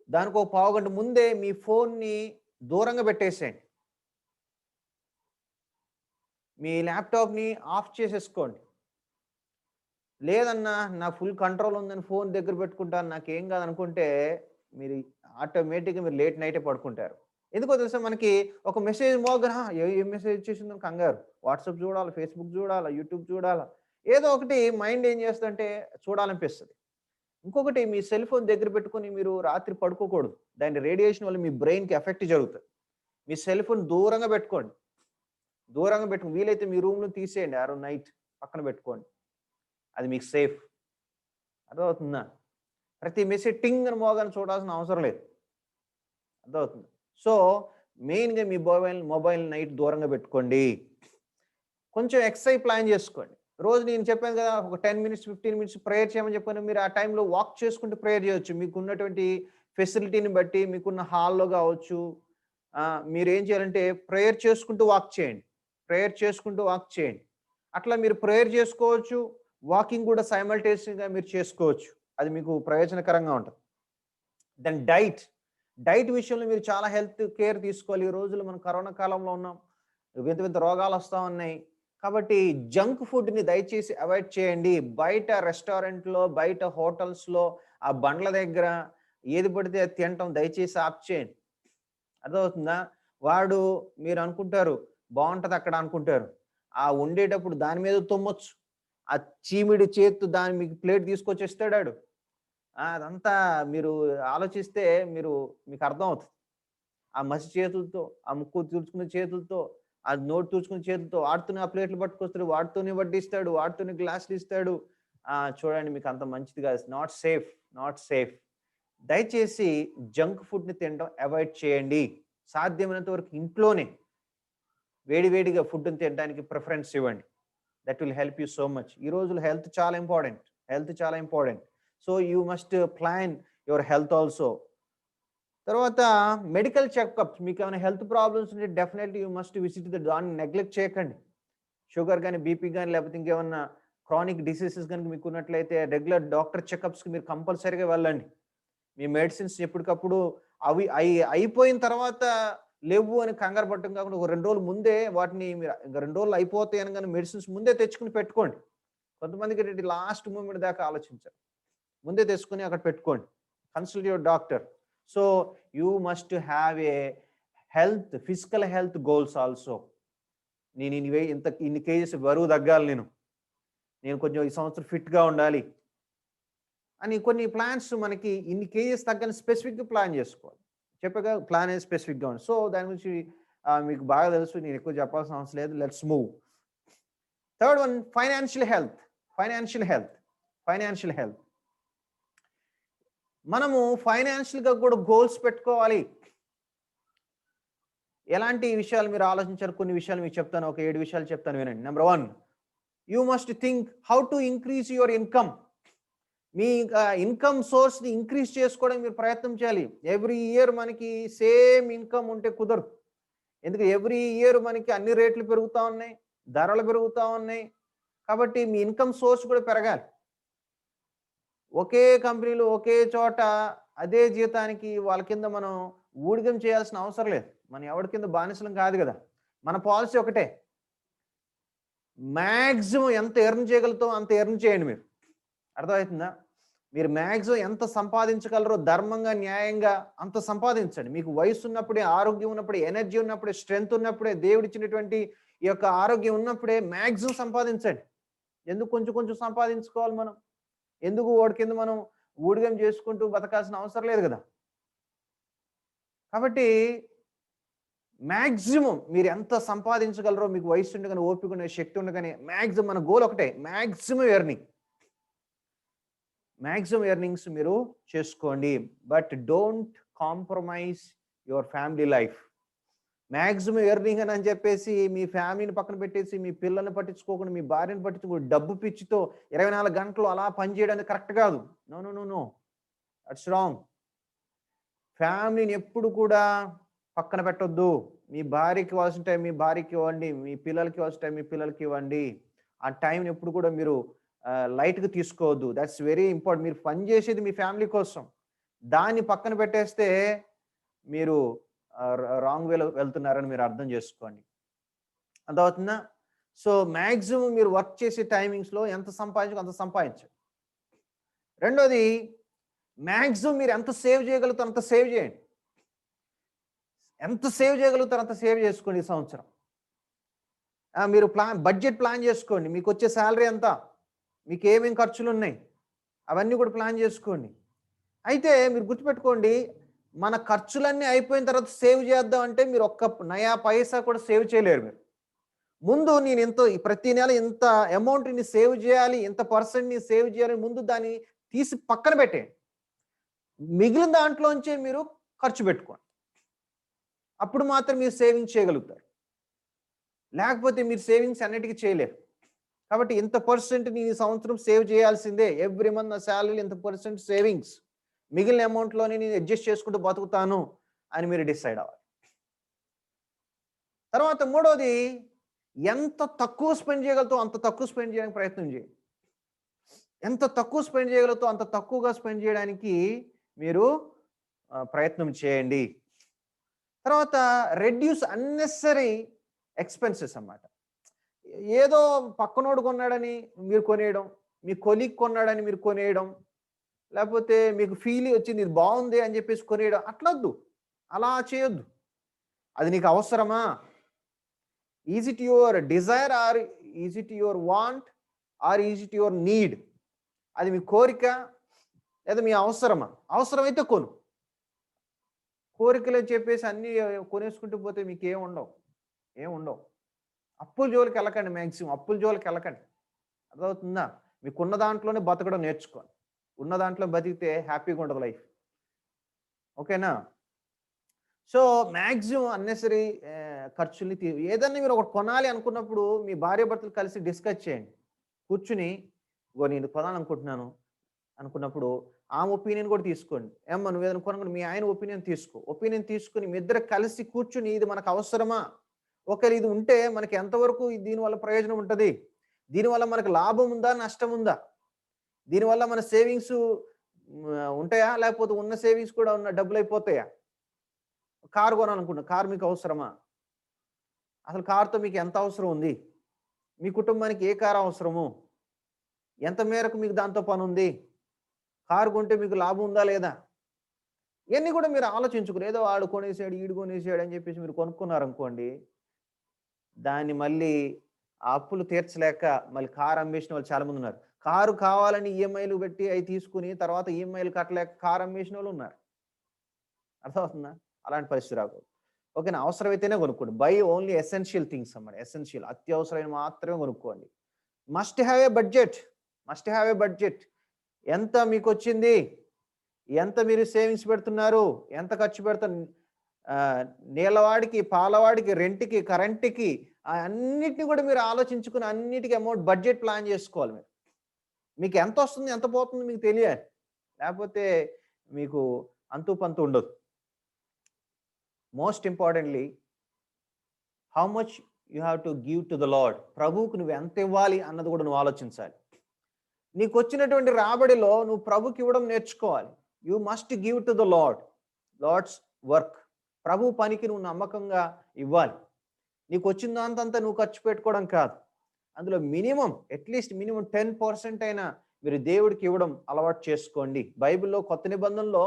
దానికి ఒక పావుగంట ముందే మీ ఫోన్ని దూరంగా పెట్టేసేయండి, మీ ల్యాప్టాప్ని ఆఫ్ చేసేసుకోండి. లేదన్నా నా ఫుల్ కంట్రోల్ ఉందని ఫోన్ దగ్గర పెట్టుకుంటాను, నాకేం కాదనుకుంటే మీరు ఆటోమేటిక్గా మీరు లేట్ నైటే పడుకుంటారు. ఎందుకో తెలుసా, మనకి ఒక మెసేజ్ మోగన ఏం మెసేజ్ వచ్చేసిందని కంగారు, వాట్సాప్ చూడాలి, ఫేస్బుక్ చూడాలా, యూట్యూబ్ చూడాలా, ఏదో ఒకటి మైండ్ ఏం చేస్తుందంటే చూడాలనిపిస్తుంది. ఇంకొకటి, మీ సెల్ ఫోన్ దగ్గర పెట్టుకొని మీరు రాత్రి పడుకోకూడదు. దాని రేడియేషన్ వల్ల మీ బ్రెయిన్‌కి ఎఫెక్ట్ జరుగుతది. మీ సెల్ ఫోన్ దూరంగా పెట్టుకోండి. దూరంగా పెట్టుకొని వీలైతే మీ రూమ్‌లో తీసేయండి. ఆ రోజు నైట్ పక్కన పెట్టుకోండి. అది మీకు సేఫ్. అర్థమవుతుందా? ప్రతి మెసేజ్ టింగ్ అని మోగానే చూడాల్సిన అవసరం లేదు. అర్థమవుతుంది. సో, మెయిన్‌గా మీ మొబైల్ నైట్ దూరంగా పెట్టుకోండి. కొంచెం ఎక్సర్సైజ్ ప్లాన్ చేసుకోండి. రోజు నేను చెప్పాను కదా! ఒక 10 మినిట్స్, 15 మినిట్స్ ప్రేయర్ చేయమని చెప్పాను. మీరు ఆ టైంలో వాక్ చేసుకుంటూ ప్రేయర్ చేయొచ్చు. మీకున్నటువంటి ఫెసిలిటీని బట్టి, మీకున్న హాల్‌లో కావచ్చు. మీరేం చేయాలంటే ప్రేయర్ చేసుకుంటూ వాక్ చేయండి. ప్రేయర్ చేసుకుంటూ వాక్ చేయండి. అట్లా మీరు ప్రేయర్ చేసుకోవచ్చు. వాకింగ్ కూడా సైమల్టేనియస్‌గా మీరు చేసుకోవచ్చు. అది మీకు ప్రయోజనకరంగా ఉంటది. దెన్ డైట్ విషయంలో మీరు చాలా హెల్త్ కేర్ తీసుకోవాలి. ఈ రోజుల్లో మనం కరోనా కాలంలో ఉన్నాం. వింత వింత రోగాలొస్తా ఉన్నాయి. కాబట్టి జంక్ ఫుడ్‌ని దయచేసి అవాయిడ్ చేయండి. బయట రెస్టారెంట్‌లో, బయట హోటల్స్‌లో, ఆ బండ్ల దగ్గర ఏది పడితే అది తినటం దయచేసి ఆప్ చేయండి. అర్థమవుతుందా? వాడు మీరనుకుంటారు బావుంటదక్కడ అనుకుంటారు. ఆ వండేటప్పుడు దాని మీద తుమ్మొచ్చు. ఆ చీమిడి చేత్తో దాన్ని మీకు ప్లేట్ తీసుకొచ్చి ఇస్తాడాడు. అదంతా మీరు ఆలోచిస్తే మీకర్థమవుతది. ఆ మసి చేతులతో, ఆ ముక్కు తుడుచుకునే చేతులతో, ఆ నోరు తుడుచుకునే చేతులతో వాడితోనే ఆ ప్లేట్లు పట్టుకొస్తాడు. వాడితోనే వడ్డిస్తాడు. వాడితోనే గ్లాసులిస్తాడు. చూడండి మీకంత మంచిది కాదు. Not safe. Not safe. దయచేసి జంక్ ఫుడ్‌ని తినడం అవాయిడ్ చేయండి. సాధ్యమైనంత వరకు ఇంట్లోనే వేడి వేడిగా ఫుడ్‌ని తినడానికి ప్రిఫరెన్స్ ఇవ్వండి. That will help you so much. ఈ రోజుల్లో హెల్త్ చాలా ఇంపార్టెంట్. హెల్త్ చాలా important. So, you must plan your health also. తర్వాత మెడికల్ చెకప్స్, మీకేమైనా హెల్త్ ప్రాబ్లమ్స్ ఉంటే డెఫినెట్‌లీ యూ మస్ట్ విజిట్ దాన్ని నెగ్లెక్ట్ చేయకండి. షుగర్ గాని, బీపీ గాని లేకపోతే ఇంకేమన్నా క్రానిక్ డిసీజెస్ గనుక మీకున్నట్లయితే రెగ్యులర్ డాక్టర్ చెకప్స్‌కి మీరు కంపల్సరీగా వెళ్ళండి. మీ మెడిసిన్స్ ఎప్పటికప్పుడు అవి అయిపోయిన తర్వాత లెవ్వు అని కంగారు పడటం కాకుండా ఒక 2 రోజులు ముందే వాటిని మీరు ఇంక 2 రోజులు అయిపోతాయి అనగానే మెడిసిన్స్ ముందే తెచ్చుకొని పెట్టుకోండి. కొంతమందికేంటంటే లాస్ట్ మూమెంట్ దాకా ఆలోచించరు. ముందే తెచ్చుకొని అక్కడ పెట్టుకోండి. Consult your doctor. So, you must have a physical health goals also. నేను ఇన్ని కేజెస్ బరువు తగ్గాలి నేను. నేను కొంచెం ఈ సంవత్సరం ఫిట్‌గా ఉండాలి అని కొన్ని ప్లాన్స్ మనకి ఇన్ని కేజెస్ తగ్గని స్పెసిఫిక్‌గా ప్లాన్ చేసుకోవాలి. చెప్పాగా ప్లాన్ అనేది స్పెసిఫిక్‌గా ఉంది. సో, దాని గురించి మీకు బాగా తెలుసు. నేను ఎక్కువ చెప్పాల్సిన అవసరం లేదు. Let's move. Third one, financial health. Financial health. Financial health. మనము ఫైనాన్షియల్‌గా కూడా గోల్స్ పెట్టుకోవాలి. ఎలాంటి విషయాలు మీరు ఆలోచించారు? కొన్ని విషయాలు మీకు చెప్తాను. ఒక 7 విషయాలు చెప్తాను వినండి. Number 1, you must think how to increase your income. మీ ఇన్‌కమ్ సోర్స్‌ని ఇంక్రీజ్ చేసుకోవడానికి మీరు ప్రయత్నం చేయాలి. ఎవ్రీ ఇయర్ మనకి సేమ్ ఇన్‌కమ్ ఉంటే కుదరదు. ఎందుకంటే ఎవ్రీ ఇయర్ మనకి అన్ని రేట్లు పెరుగుతా ఉన్నాయి. ధరలు పెరుగుతా ఉన్నాయి. కాబట్టి మీ ఇన్‌కమ్ సోర్స్ కూడా పెరగాలి. ఒకే కంపెనీలో ఒకే చోట అదే జీతానికి వాళ్ళ కింద మనం ఊడిగం చేయాల్సిన అవసరం లేదు. మనం ఎవడి కింద బానిసలం కాదు గదా! మన పాలిసీ ఒకటే. మాక్సిమం ఎంత ఎర్న్ చేయగలుగుతామో అంత ఎర్న్ చేయండి మీరు. అర్థమవుతుందా? మీరు మాక్సిమం ఎంత సంపాదించగలరో ధర్మంగా, న్యాయంగా అంత సంపాదించండి. మీకు వయసున్నప్పుడే, ఆరోగ్యం ఉన్నప్పుడే, ఎనర్జీ ఉన్నప్పుడే, స్ట్రెంగ్త్ ఉన్నప్పుడే, దేవుడిచ్చినటువంటి ఈ యొక్క ఆరోగ్యం ఉన్నప్పుడే మాక్సిమం సంపాదించండి. ఎందుకు కొంచెం కొంచెం సంపాదించుకోవాలి మనం? ఎందుకు వాడి కింద మనం ఊడిగం చేసుకుంటూ బతకాల్సిన అవసరం లేదు గదా! కాబట్టి మాక్సిమం మీరు ఎంత సంపాదించగలరో మీకు వయస్సు ఉండగానే, ఓపిక ఉన్న, శక్తి ఉండగానే మాక్సిమం మన గోల్ ఒకటే. Maximum earning. మాక్సిమం ఎర్నింగ్స్ మీరు చేసుకోండి. But don't compromise your family life. Maximum earning అని చెప్పేసి మీ ఫ్యామిలీని పక్కన పెట్టేసి, మీ పిల్లల్ని పట్టించుకోకుండా, మీ భార్యను పట్టించుకోకుండా, డబ్బు పిచ్చితో 24 గంటలు అలా పని చేయడం కరెక్ట్ కాదు. No, no, no, no. That's wrong. ఫ్యామిలీని ఎప్పుడు కూడా పక్కన పెట్టొద్దు. మీ భార్యకి ఇవ్వాల్సిన టైం మీ భార్యకి ఇవ్వండి. మీ పిల్లలకి ఇవ్వాల్సిన టైం మీ పిల్లలకి ఇవ్వండి. ఆ టైంని ఎప్పుడు కూడా మీరు లైట్‌గా తీసుకోవద్దు. That's very important. మీరు పని చేసేది మీ ఫ్యామిలీ కోసం. దాన్ని పక్కన పెట్టేస్తే మీరు రాంగ్ వేలో వెళ్తున్నారని మీరు అర్థం చేసుకోండి. అర్థమవుతుందా? సో, మాక్సిమం మీరు వర్క్ చేసే టైమింగ్స్‌లో ఎంత సంపాదించాలో అంత సంపాదించండి. రెండోది, మాక్సిమం మీరు ఎంత సేవ్ చేయగలుగుతారో అంత సేవ్ చేయండి. ఎంత సేవ్ చేయగలుగుతారో అంత సేవ్ చేసుకోండి ఈ సంవత్సరం. మీరు బడ్జెట్ ప్లాన్ చేసుకోండి. మీకొచ్చే సాలరీ ఎంత? మీకేమేం ఖర్చులున్నాయి? అవన్నీ కూడా ప్లాన్ చేసుకోండి. అయితే మీరు గుర్తుపెట్టుకోండి, మన ఖర్చులన్నీ అయిపోయిన తర్వాత సేవ్ చేద్దాం అంటే మీరు ఒక్క నయా పైసా కూడా సేవ్ చేయలేరు మీరు. ముందు నేను ఇంత ప్రతి నెల ఇంత అమౌంట్‌ని సేవ్ చేయాలి, ఇంత పర్సెంట్‌ని సేవ్ చేయాలని ముందు దాన్ని తీసి పక్కన పెట్టేయండి. మిగిలిన దాంట్లోంచే మీరు ఖర్చు పెట్టుకోండి. అప్పుడు మాత్రం మీరు సేవింగ్స్ చేయగలుగుతారు. లేకపోతే మీరు సేవింగ్స్ అన్నిటికి చేయలేరు. కాబట్టి ఇంత పర్సెంట్ నేను ఈ సంవత్సరం సేవ్ చేయాల్సిందే. ఎవ్రీ మంత్ నా సాలరీలో ఇంత పర్సెంట్ సేవింగ్స్. మిగిలిన అమౌంట్‌లోని నేను అడ్జస్ట్ చేసుకుంటూ బతుకుతాను అని మీరు డిసైడ్ అవ్వాలి. తర్వాత మూడోది, ఎంత తక్కువ స్పెండ్ చేయగలుగుతావో అంత తక్కువ స్పెండ్ చేయడానికి ప్రయత్నం చేయి. ఎంత తక్కువ స్పెండ్ చేయగలుగుతావో అంత తక్కువగా స్పెండ్ చేయడానికి మీరు ప్రయత్నం చేయండి. తర్వాత రెడ్యూస్ అన్నెసెసరీ ఎక్స్‌పెన్సెస్ అన్నమాట. ఏదో పక్కనోడు కొన్నాడని మీరు కొనేయడం, మీ కొలీగ్ కొన్నాడని మీరు కొనేయడం, లేకపోతే మీకు ఫీల్ వచ్చింది ఇది బావుంది అని చెప్పేసి కొనేయడం అట్లొద్దు. అలా చేయొద్దు. అది నీకు అవసరమా? Is it your desire or is it your want or is it your need? అది మీ కోరిక లేదా మీ అవసరమా? అవసరమైతే కొను. కోరికలని చెప్పేసి అన్నీ కొనేసుకుంటూ పోతే మీకేం ఉండవు. ఏం ఉండవు. అప్పుల జోలికెళ్ళకండి మాక్సిమం. అప్పుల జోలికెళ్ళకండి. అర్థమవుతుందా? మీకున్న దాంట్లోనే బతకడం నేర్చుకోండి. ఉన్న దాంట్లో బతికితే హ్యాపీగా ఉంటది లైఫ్. ఓకేనా? సో, మాక్సిమం అన్నెసరీ ఖర్చుల్ని ఏదన్నా మీరు ఒకటి కొనాలి అనుకున్నప్పుడు మీ భార్యాభర్తలు కలిసి డిస్కస్ చేయండి. కూర్చొని, ఇగో నేను కొనాలనుకుంటున్నాను అనుకున్నప్పుడు ఆమె ఒపీనియన్ కూడా తీసుకోండి. ఏమ్మా నువ్వేదైనా కొనాలనుకుంటే మీ ఆయన ఒపీనియన్ తీసుకో. ఒపీనియన్ తీసుకొని మీ ఇద్దరు కలిసి కూర్చొని ఇది మనకు అవసరమా? ఒకవేళ ఇది ఉంటే మనకి ఎంతవరకు దీనివల్ల ప్రయోజనం ఉంటది? దీనివల్ల మనకు లాభం ఉందా? నష్టం ఉందా? దీనివల్ల మన సేవింగ్స్ ఉంటాయా? లేకపోతే ఉన్న సేవింగ్స్ కూడా ఉన్న డబ్బులయిపోతాయా? కారు కొనాలనుకుంటున్నా. కారు మీకు అవసరమా? అసలు కారుతో మీకు ఎంత అవసరం ఉంది? మీ కుటుంబానికి ఏ కారు అవసరము? ఎంత మేరకు మీకు దాంతో పనుంది? కారు కొంటే మీకు లాభం ఉందా? లేదా? ఇయన్నీ కూడా మీరు ఆలోచించుకుని ఏదో ఆడు కొనేసాడు, ఈడు కొనేసాడు అని చెప్పేసి మీరు కొనుక్కున్నారనుకోండి, దాన్ని మళ్ళీ ఆ అప్పులు తీర్చలేక మళ్ళీ కారు అమ్మేసిన వాళ్ళు చాలా మందున్నారు. కారు కావాలని ఈఎంఐలు పెట్టి అయి తీసుకొని తర్వాత ఈఎంఐలు కట్టలేక కారు అమ్మేసినోళ్ళున్నారు. అర్థమవుతుందా? అలాంటి పరిస్థితి రాకూడదు. ఓకేనా? అవసరమైతేనే కొనుక్కోండి. బై ఓన్లీ ఎసెన్షియల్ థింగ్స్ అన్నమాట. ఎసెన్షియల్ అత్యవసరమైనవి మాత్రమే కొనుక్కోండి. Must have a budget. Must have a budget. ఎంత మీకొచ్చింది? ఎంత మీరు సేవింగ్స్ పెడుతున్నారు? ఎంత ఖర్చు నీళ్ళవాడికి, పాలవాడికి, రెంట్‌కి, కరెంట్‌కి అన్నిటిని కూడా మీరు ఆలోచించుకొని అన్నిటికి అమౌంట్ బడ్జెట్ ప్లాన్ చేసుకోవాలి మీరు. మీకు ఎంతొస్తుంది? ఎంత పోతుందో మీకు తెలియాలి. లేకపోతే మీకు అంతు పంతు ఉండదు. Most importantly how much you have to give to the lord. ప్రభువుకు నువ్వు ఎంత ఇవ్వాలి అన్నది కూడా నువ్వు ఆలోచించాలి. నీకొచ్చినటువంటి రాబడిలో నువ్వు ప్రభుకి ఇవ్వడం నేర్చుకోవాలి. You must give to the Lord. Lord's work. ప్రభు పనికి నువ్వు నమ్మకంగా ఇవ్వాలి. నీకొచ్చిన దాంతంతా నువ్వు ఖర్చు పెట్టుకోవడం కాదు. అందులో అట్‌లీస్ట్ మినిమం 10% అయినా మీరు దేవుడికి ఇవ్వడం అలవాటు చేసుకోండి. బైబిల్‌లో కొత్త నిబంధనలో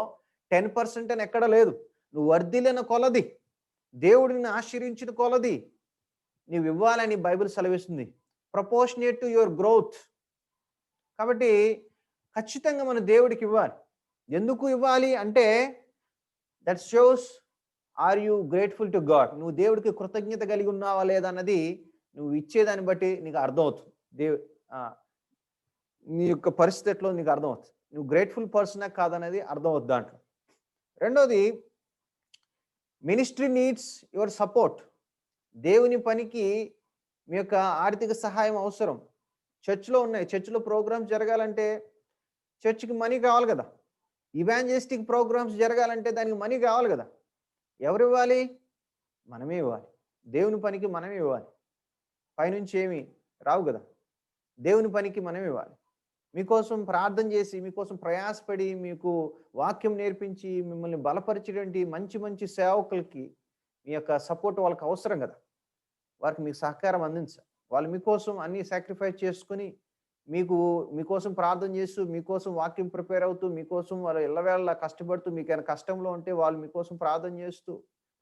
10% అని ఎక్కడ లేదు. నువ్వు వర్ధిల్లిన కొలది, దేవుడు నిన్ను ఆశీర్వించిన కొలది నీవు ఇవ్వాలని బైబిల్ సెలవిస్తుంది. Proportionate to your growth. కాబట్టి ఖచ్చితంగా మనం దేవుడికి ఇవ్వాలి. ఎందుకు ఇవ్వాలి అంటే that shows are you grateful to God. నువ్వు దేవుడికి కృతజ్ఞత కలిగి ఉన్నావా లేదా అన్నది నువ్వు ఇచ్చేదాన్ని బట్టి నీకు అర్థమవుతుంది. నీ యొక్క పరిస్థితి ఎట్లో నీకు అర్థమవుతుంది. నువ్వు గ్రేట్‌ఫుల్ పర్సనా కాదనేది అర్థమవుద్ది దాంట్లో. రెండోది, మినిస్ట్రీ నీడ్స్ యువర్ సపోర్ట్. దేవుని పనికి మీ యొక్క ఆర్థిక సహాయం అవసరం. చర్చ్‌లో ఉన్నాయి. చర్చ్‌లో ప్రోగ్రామ్స్ జరగాలంటే చర్చ్‌కి మనీ కావాలి కదా! ఇవాంజలిస్టిక్ ప్రోగ్రామ్స్ జరగాలంటే దానికి మనీ కావాలి కదా! ఎవరివ్వాలి? మనమే ఇవ్వాలి. దేవుని పనికి మనమే ఇవ్వాలి. పైనుంచి ఏమి రావు కదా! దేవుని పనికి మనమే ఇవ్వాలి. మీకోసం ప్రార్థన చేసి, మీకోసం ప్రయాసపడి, మీకు వాక్యం నేర్పించి, మిమ్మల్ని బలపరిచేటువంటి మంచి మంచి సేవకులకి మీ యొక్క సపోర్ట్ వాళ్ళకి అవసరం కదా! వారికి మీకు సహకారం అందించాలి. వాళ్ళు మీకోసం అన్నీ సాక్రిఫైస్ చేసుకొని, మీకోసం ప్రార్థన చేస్తూ, మీకోసం వాక్యం ప్రిపేర్ అవుతూ, మీకోసం వాళ్ళు ఎల్లవేళలా కష్టపడుతూ, మీకేమైనా కష్టంలో ఉంటే వాళ్ళు మీకోసం ప్రార్థన చేస్తూ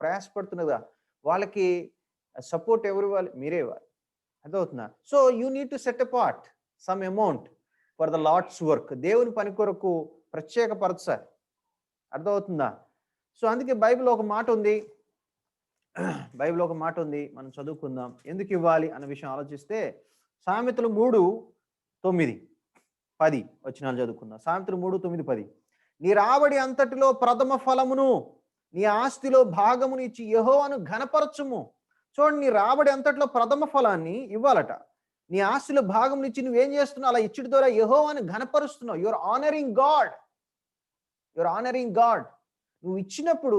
ప్రయాసపడుతున్నారు కదా! వాళ్ళకి సపోర్ట్ ఎవరివ్వాలి? మీరే ఇవ్వాలి. అర్థమవుతుందా? So, you need to set apart some amount for the Lord's work. దేవుని పని కొరకు ప్రత్యేకపరచాలి. అర్థమవుతుందా? సో అందుకే బైబిల్లో ఒక మాట ఉంది. బైబిల్లో ఒక మాట ఉంది, మనం చదువుకుందాం. ఎందుకు ఇవ్వాలి అన్న విషయం ఆలోచిస్తే సామెతలు 3:9, 10 వచనాలు చదువుకుందాం. సామెతలు 3:9, 10. నీ రాబడి అంతటిలో ప్రథమ ఫలమును నీ ఆస్తిలో భాగమును ఇచ్చి యెహోవాను ఘనపరచుము. చూడండి, నీ రాబడి అంతట్లో ప్రథమ ఫలాన్ని ఇవ్వాలట. నీ ఆస్తిలో భాగమును ఇచ్చి నువ్వేం చేస్తున్నావు? అలా ఇచ్చడి ద్వారా యెహోవాను ఘనపరుస్తున్నావు. Your honouring God. Your honouring God. నువ్వు ఇచ్చినప్పుడు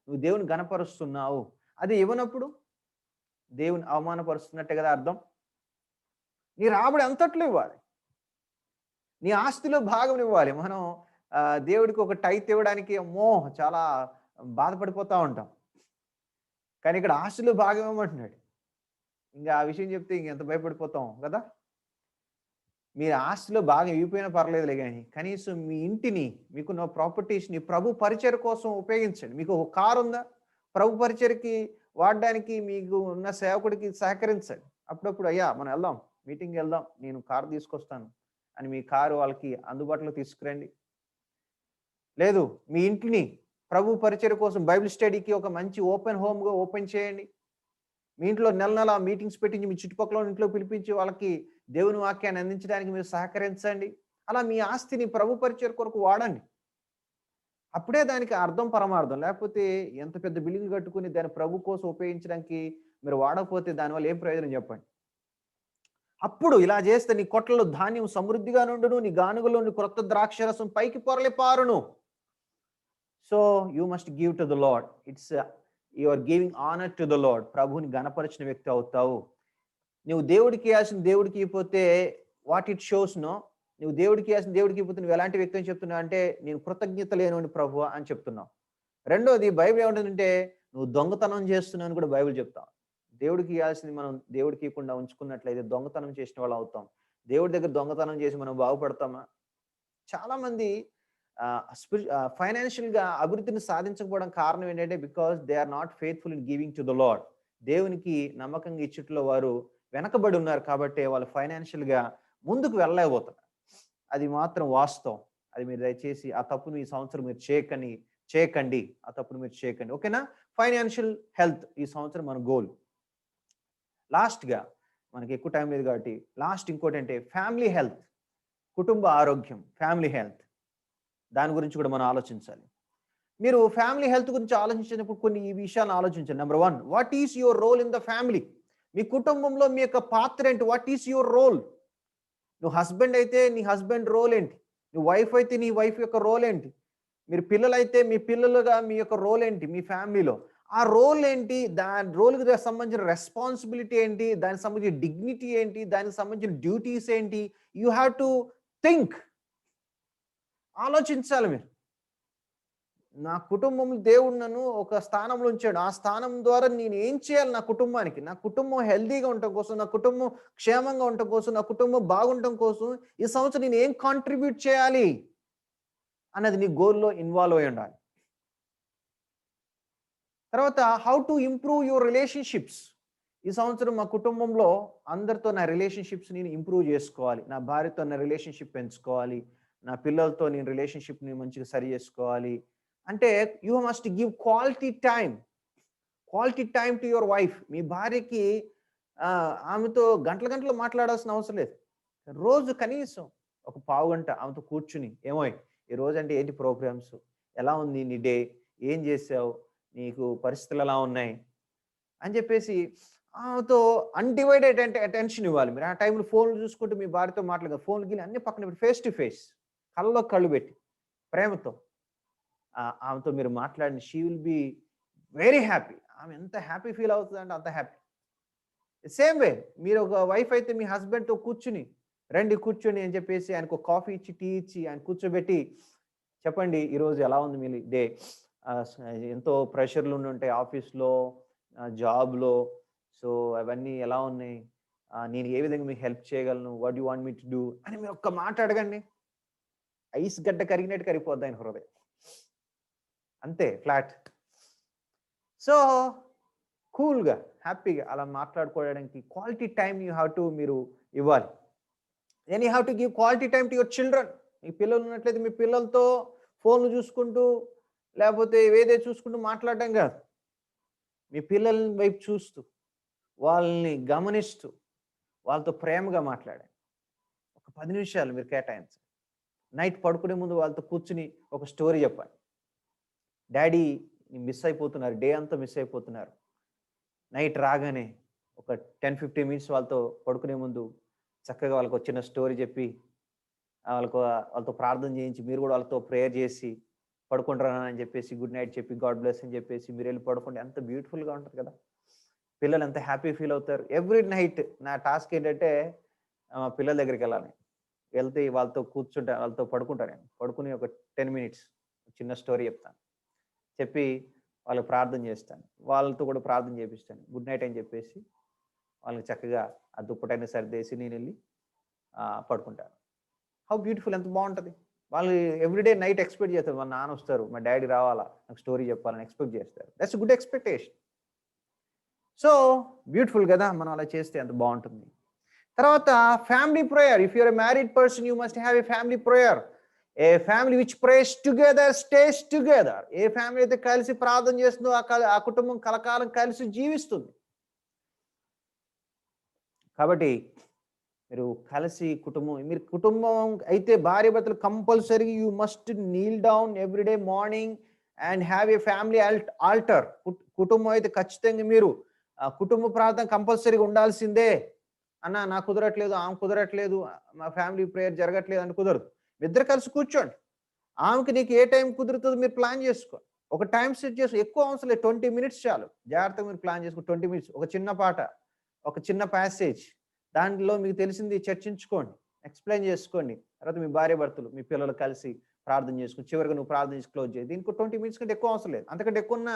నువ్వు దేవుని ఘనపరుస్తున్నావు. అది ఇవ్వనప్పుడు దేవుని అవమానపరుస్తున్నట్టే కదా అర్థం. నీ రాబడి అంతట్లో ఇవ్వాలి, నీ ఆస్తిలో భాగం ఇవ్వాలి. మనం దేవుడికి ఒక టైత్ ఇవ్వడానికి చాలా బాధపడిపోతూ ఉంటాం. కానీ ఇక్కడ ఆస్తిలో భాగం ఇవ్వమంటున్నాడు. ఇంకా ఆ విషయం చెప్తే ఇంకెంత భయపడిపోతాం కదా. మీరు ఆస్తిలో భాగం ఇవ్వకపోయినా పర్లేదులే, కానీ కనీసం మీ ఇంటిని, మీకున్న ప్రాపర్టీస్ని ప్రభు పరిచర్య కోసం ఉపయోగించండి. మీకు ఒక కారు ఉందా? ప్రభు పరిచర్యకి వాడడానికి మీకు ఉన్న సేవకుడికి సహకరించండి. అప్పుడప్పుడు అయ్యా మనం వెళ్దాం, మీటింగ్కి వెళ్దాం, నేను కారు తీసుకొస్తాను అని మీ కారు వాళ్ళకి అందుబాటులో తీసుకురండి. లేదు, మీ ఇంటిని ప్రభు పరిచర్య కోసం బైబిల్ స్టడీకి ఒక మంచి ఓపెన్ హోమ్గా ఓపెన్ చేయండి. మీ ఇంట్లో నెల మీటింగ్స్ పెట్టించి మీ చుట్టుపక్కల ఇంట్లో పిలిపించి వాళ్ళకి దేవుని వాక్యాన్ని అందించడానికి మీరు సహకరించండి. అలా మీ ఆస్తిని ప్రభు పరిచర్య కొరకు వాడండి. అప్పుడే దానికి అర్థం పరమార్థం. లేకపోతే ఎంత పెద్ద బిల్డింగ్ కట్టుకుని దాన్ని ప్రభు కోసం ఉపయోగించడానికి మీరు వాడకపోతే దానివల్ల ఏం ప్రయోజనం చెప్పండి. అప్పుడు ఇలా చేస్తే నీ కొట్లలో ధాన్యం సమృద్ధిగా నుండును, నీ గానుగలో క్రొత్త ద్రాక్షరసం పైకి పొరలి పారును. So you must give to the Lord. You are giving honour to the Lord. ప్రభువుని గణపరిచిన వ్యక్తి అవుతావు. నువ్వు దేవుడికి ఇవ్వాల్సిన దేవుడికి ఇవ్వకపోతే వాట్ ఇట్ షోస్ నో. నువ్వు దేవుడికి ఇవ్వాల్సిన దేవుడికి ఇవ్వకపోతే నువ్వు ఎలాంటి వ్యక్తి అని చెప్తున్నావు అంటే నేను కృతజ్ఞత లేనుని ప్రభువా అని చెప్తున్నావు. రెండోది, బైబిల్ ఏమంటుందంటే నువ్వు దొంగతనం చేస్తున్నావు అని కూడా బైబిల్ చెప్తావు. దేవుడికి ఇవ్వాల్సింది మనం దేవుడికి ఇవ్వకుండా ఉంచుకున్నట్లయితే దొంగతనం చేసిన వాళ్ళు అవుతాం. దేవుడి దగ్గర దొంగతనం చేసి మనం బాగుపడతామా? చాలా మంది ఫైనాన్షియల్గా అభివృద్ధిని సాధించకపోవడం కారణం ఏంటంటే because they are not faithful in giving to the Lord. దేవునికి నమ్మకంగా ఇచ్చుట్లో వారు వెనకబడి ఉన్నారు కాబట్టి వాళ్ళు ఫైనాన్షియల్గా ముందుకు వెళ్ళలేకపోతున్నారు. అది మాత్రం వాస్తవం. అది మీరు దయచేసి ఆ తప్పును ఈ సంవత్సరం మీరు చేయకండి. ఆ తప్పును మీరు చేయకండి, ఓకేనా? ఫైనాన్షియల్ హెల్త్ ఈ సంవత్సరం మన గోల్. లాస్ట్గా, మనకి ఎక్కువ టైం లేదు కాబట్టి లాస్ట్ ఇంకోటి అంటే ఫ్యామిలీ హెల్త్, కుటుంబ ఆరోగ్యం, ఫ్యామిలీ హెల్త్. దాని గురించి కూడా మనం ఆలోచించాలి. మీరు ఫ్యామిలీ హెల్త్ గురించి ఆలోచించినప్పుడు కొన్ని ఈ విషయాలను ఆలోచించండి. Number 1, what is your role in the family? మీ కుటుంబంలో మీ యొక్క పాత్ర ఏంటి? What is your role? నువ్వు హస్బెండ్ అయితే నీ హస్బెండ్ రోల్ ఏంటి? నువ్వు వైఫ్ అయితే నీ వైఫ్ యొక్క రోల్ ఏంటి? మీరు పిల్లలైతే మీ పిల్లలుగా మీ యొక్క రోల్ ఏంటి మీ ఫ్యామిలీలో? ఆ రోల్ ఏంటి? దాని రోల్కి సంబంధించిన రెస్పాన్సిబిలిటీ ఏంటి? దానికి సంబంధించిన డిగ్నిటీ ఏంటి? దానికి సంబంధించిన డ్యూటీస్ ఏంటి? You have to think. ఆలోచించాలి మీరు. నా కుటుంబంలో దేవుడు నన్ను ఒక స్థానంలో ఉంచాడు. ఆ స్థానం ద్వారా నేను ఏం చేయాలి నా కుటుంబానికి? నా కుటుంబం హెల్తీగా ఉండటం కోసం, నా కుటుంబం క్షేమంగా ఉండటం కోసం, నా కుటుంబం బాగుండటం కోసం ఈ సంవత్సరం నేను ఏం కాంట్రిబ్యూట్ చేయాలి అన్నది నీ గోల్లో ఇన్వాల్వ్ అయి ఉండాలి. తర్వాత how to improve your relationships. ఈ సంవత్సరం మా కుటుంబంలో అందరితో నా రిలేషన్షిప్స్ నేను ఇంప్రూవ్ చేసుకోవాలి. నా భార్యతో నా రిలేషన్షిప్ పెంచుకోవాలి. నా పిల్లలతో నేను రిలేషన్షిప్ని మంచిగా సరి చేసుకోవాలి. అంటే you must give quality time to your wife. మీ భార్యకి ఆమెతో గంటలు మాట్లాడాల్సిన అవసరం లేదు. రోజు కనీసం ఒక పావు గంట ఆమెతో కూర్చుని, ఏమోయ్ ఈరోజు అంటే ఏంటి ప్రోగ్రామ్స్, ఎలా ఉంది నీ డే, ఏం చేసావు, నీకు పరిస్థితులు ఎలా ఉన్నాయి అని చెప్పేసి ఆమెతో అన్డివైడెడ్ అటెన్షన్ ఇవ్వాలి. మీరు ఆ టైంలో ఫోన్లు చూసుకుంటూ మీ భార్యతో మాట్లాడదు, ఫోన్లు గిని అన్ని పక్కన పెట్టి ఫేస్ టు ఫేస్ కళ్ళలో కళ్ళు పెట్టి ప్రేమతో ఆమెతో మీరు మాట్లాడిన she will be very happy. ఆమె ఎంత హ్యాపీ ఫీల్ అవుతుంది అంటే అంత హ్యాపీ. సేమ్ వే మీరు ఒక వైఫ్ అయితే మీ హస్బెండ్తో కూర్చొని అని చెప్పేసి ఆయనకు కాఫీ ఇచ్చి, టీ ఇచ్చి, ఆయన కూర్చోబెట్టి చెప్పండి ఈరోజు ఎలా ఉంది మీ డే, ఎంతో ప్రెషర్లు ఉంటాయి ఆఫీస్లో, జాబ్లో, సో అవన్నీ ఎలా ఉన్నాయి, నేను ఏ విధంగా మీకు హెల్ప్ చేయగలను, what you want me to do అని మీరు ఒక్క మాట అడగండి. ఐస్ గడ్డ కరిగినట్టు కరిగిపోద్ది ఆయన హృదయం. అంతే, ఫ్లాట్. సో కూల్గా హ్యాపీగా అలా మాట్లాడుకోవడానికి quality time you have to మీరు ఇవ్వాలి. Then you have to give quality time to your children. మీ పిల్లలు ఉన్నట్లయితే మీ పిల్లలతో ఫోన్లు చూసుకుంటూ లేకపోతే ఏదే చూసుకుంటూ మాట్లాడడం కాదు. మీ పిల్లల వైపు చూస్తూ వాళ్ళని గమనిస్తూ వాళ్ళతో ప్రేమగా మాట్లాడండి. ఒక 10 నిమిషాలు మీరు కేటాయించండి. నైట్ పడుకునే ముందు వాళ్ళతో కూర్చుని ఒక స్టోరీ చెప్పండి. డాడీ మిస్ అయిపోతున్నారు, డే అంతా మిస్ అయిపోతున్నారు. నైట్ రాగానే ఒక 10-15 మినిట్స్ వాళ్ళతో పడుకునే ముందు చక్కగా వాళ్ళకి ఒక చిన్న స్టోరీ చెప్పి వాళ్ళతో ప్రార్థన చేయించి మీరు కూడా వాళ్ళతో ప్రేయర్ చేసి పడుకుంటారా అని చెప్పేసి గుడ్ నైట్ చెప్పి గాడ్ బ్లెస్ అని చెప్పేసి మీరు వెళ్ళి పడుకుంటే ఎంత బ్యూటిఫుల్గా ఉంటుంది కదా. పిల్లలు ఎంత హ్యాపీ ఫీల్ అవుతారు. ఎవ్రీ నైట్ నా టాస్క్ ఏంటంటే పిల్లల దగ్గరికి వెళ్ళాలి. వెళ్తే వాళ్ళతో కూర్చుంటా, వాళ్ళతో పడుకుంటాను. నేను పడుకుని ఒక 10 మినిట్స్ చిన్న స్టోరీ చెప్తాను, చెప్పి వాళ్ళకి ప్రార్థన చేస్తాను. వాళ్ళతో కూడా ప్రార్థన చేపిస్తాను. గుడ్ నైట్ అని చెప్పేసి వాళ్ళకి చక్కగా ఆ దుప్పటైనా సర్దేసి నేను వెళ్ళి పడుకుంటాను. హౌ బ్యూటిఫుల్, ఎంత బాగుంటుంది. వాళ్ళు ఎవ్రీడే నైట్ ఎక్స్పెక్ట్ చేస్తారు, మా నాన్న వస్తారు, మా డాడీ రావాలా, నాకు స్టోరీ చెప్పాలని ఎక్స్పెక్ట్ చేస్తారు. That's good expectation. So beautiful కదా, మనం అలా చేస్తే ఎంత బాగుంటుంది. తర్వాత family prayer. If you're a married person you must have a family prayer. A family which prays together stays together. A family అయితే కలిసి ప్రార్థన చేస్తుందో ఆ కుటుంబం కలకాలం కలిసి జీవిస్తుంది. కాబట్టి మీరు కలిసి మీరు కుటుంబం అయితే భార్య భర్తలు compulsory you must kneel down everyday morning and have a family altar. కుటుంబం అయితే ఖచ్చితంగా మీరు కుటుంబ ప్రార్థన కంపల్సరీగా ఉండాల్సిందే. అన్న నాకు కుదరట్లేదు, ఆమె కుదరట్లేదు, మా ఫ్యామిలీ ప్రేయర్ జరగట్లేదు అని కుదరదు. ఇద్దరు కలిసి కూర్చోండి. ఆమెకి నీకు ఏ టైం కుదురుతుందో మీరు ప్లాన్ చేసుకోండి. ఒక టైం సెట్ చేసి, ఎక్కువ అవసరం లేదు, 20 మినిట్స్ చాలు. జాగ్రత్తగా మీరు ప్లాన్ చేసుకోండి. 20 మినిట్స్ ఒక చిన్న పాట, ఒక చిన్న ప్యాసేజ్, దాంట్లో మీకు తెలిసింది చర్చించుకోండి, ఎక్స్ప్లెయిన్ చేసుకోండి. తర్వాత మీ భార్య భర్తలు మీ పిల్లలు కలిసి ప్రార్థన చేసుకుని చివరిగా నువ్వు ప్రార్థన చేసి క్లోజ్ చేయి. దీనికి 20 మినిట్స్ కంటే ఎక్కువ అవసరం లేదు. అంతకంటే ఎక్కువ ఉన్న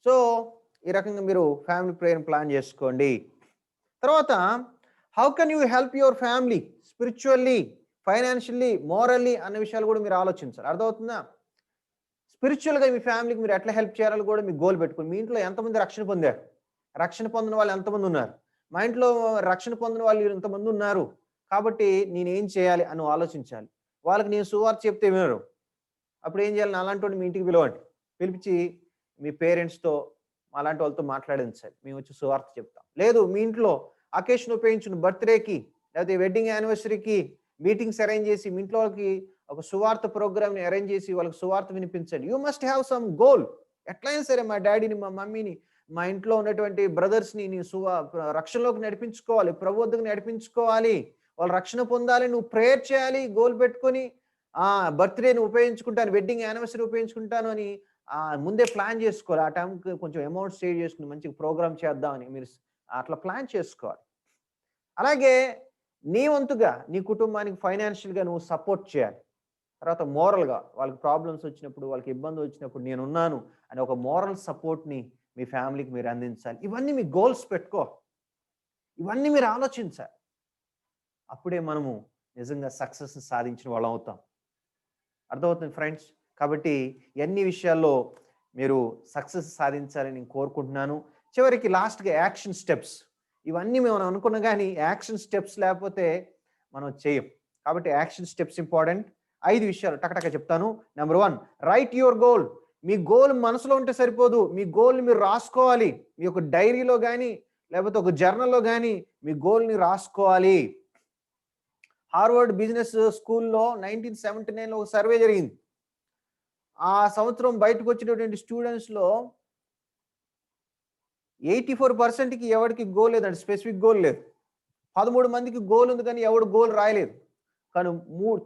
సో ఈ రకంగా మీరు ఫ్యామిలీ ప్రేయర్ ప్లాన్ చేసుకోండి. తర్వాత how can you help your family spiritually, financially, morally అన్న విషయాలు కూడా మీరు ఆలోచించాలి. అర్థమవుతుందా? స్పిరిచువల్గా మీ ఫ్యామిలీకి మీరు ఎట్లా హెల్ప్ చేయాలని కూడా మీ గోల్ పెట్టుకోండి. మీ ఇంట్లో ఎంతమంది రక్షణ పొందారు, రక్షణ పొందిన వాళ్ళు ఎంతమంది ఉన్నారు, మా ఇంట్లో రక్షణ పొందిన వాళ్ళు ఎంతమంది ఉన్నారు, కాబట్టి నేనేం చేయాలి అని ఆలోచించాలి. వాళ్ళకి నేను సువార్త చెప్తే వినరు, అప్పుడు ఏం చేయాలి? అలాంటి వాడిని మీ ఇంటికి పిలవండి, పిలిపించి మీ పేరెంట్స్తో అలాంటి వాళ్ళతో మాట్లాడించాలి. మేము వచ్చి సువార్త చెప్తాం. లేదు మీ ఇంట్లో అకేషన్ ఉపయోగించిన బర్త్డేకి లేకపోతే వెడ్డింగ్ యానివర్సరీకి మీటింగ్స్ అరేంజ్ చేసి మీ ఇంట్లో వాళ్ళకి ఒక సువార్త ప్రోగ్రామ్ని అరేంజ్ చేసి వాళ్ళకి సువార్త వినిపించండి. You must have some goal. ఎట్లయినా సరే మా డాడీని, మా మమ్మీని, మా ఇంట్లో ఉన్నటువంటి బ్రదర్స్ని నీ రక్షణలోకి నడిపించుకోవాలి, ప్రభు వద్దకు నడిపించుకోవాలి, వాళ్ళు రక్షణ పొందాలి, నువ్వు ప్రేయర్ చేయాలి గోల్ పెట్టుకొని. బర్త్డేని ఉపయోగించుకుంటాను, వెడ్డింగ్ యానివర్సరీ ఉపయోగించుకుంటాను అని ముందే ప్లాన్ చేసుకోవాలి. ఆ టైంకి కొంచెం అమౌంట్ సేవ్ చేసుకుని మంచిగా ప్రోగ్రామ్ చేద్దామని మీరు అట్లా ప్లాన్ చేసుకోవాలి. అలాగే నీ వంతుగా నీ కుటుంబానికి ఫైనాన్షియల్గా నువ్వు సపోర్ట్ చేయాలి. తర్వాత మోరల్గా వాళ్ళకి ప్రాబ్లమ్స్ వచ్చినప్పుడు, వాళ్ళకి ఇబ్బంది వచ్చినప్పుడు నేనున్నాను అని ఒక మోరల్ సపోర్ట్ని మీ ఫ్యామిలీకి మీరు అందించాలి. ఇవన్నీ మీ గోల్స్ పెట్టుకో, ఇవన్నీ మీరు ఆలోచించాలి. అప్పుడే మనము నిజంగా సక్సెస్ సాధించిన వాళ్ళం అవుతాం. అర్థమవుతుంది ఫ్రెండ్స్? కాబట్టి ఎన్ని విషయాల్లో మీరు సక్సెస్ సాధించాలని నేను కోరుకుంటున్నాను. చివరికి లాస్ట్గా యాక్షన్ స్టెప్స్. ఇవన్నీ మేము అనుకున్నా కానీ యాక్షన్ స్టెప్స్ లేకపోతే మనం చేయం. కాబట్టి యాక్షన్ స్టెప్స్ ఇంపార్టెంట్. 5 విషయాలు టకటక చెప్తాను. Number 1, right your goal. Me goal మనసులో ఉంటే సరిపోదు, మీ గోల్ని మీరు రాసుకోవాలి. మీ యొక్క డైరీలో కానీ లేకపోతే ఒక జర్నల్లో కానీ మీ గోల్ని రాసుకోవాలి. హార్వర్డ్ బిజినెస్ స్కూల్లో 1979లో ఒక సర్వే జరిగింది. ఆ సంవత్సరం బయటకు వచ్చినటువంటి స్టూడెంట్స్లో 84%కి ఎవరికి గోల్ లేదండి, స్పెసిఫిక్ గోల్ లేదు. 13 మందికి గోల్ ఉంది కానీ ఎవడు గోల్ రాయలేదు. కానీ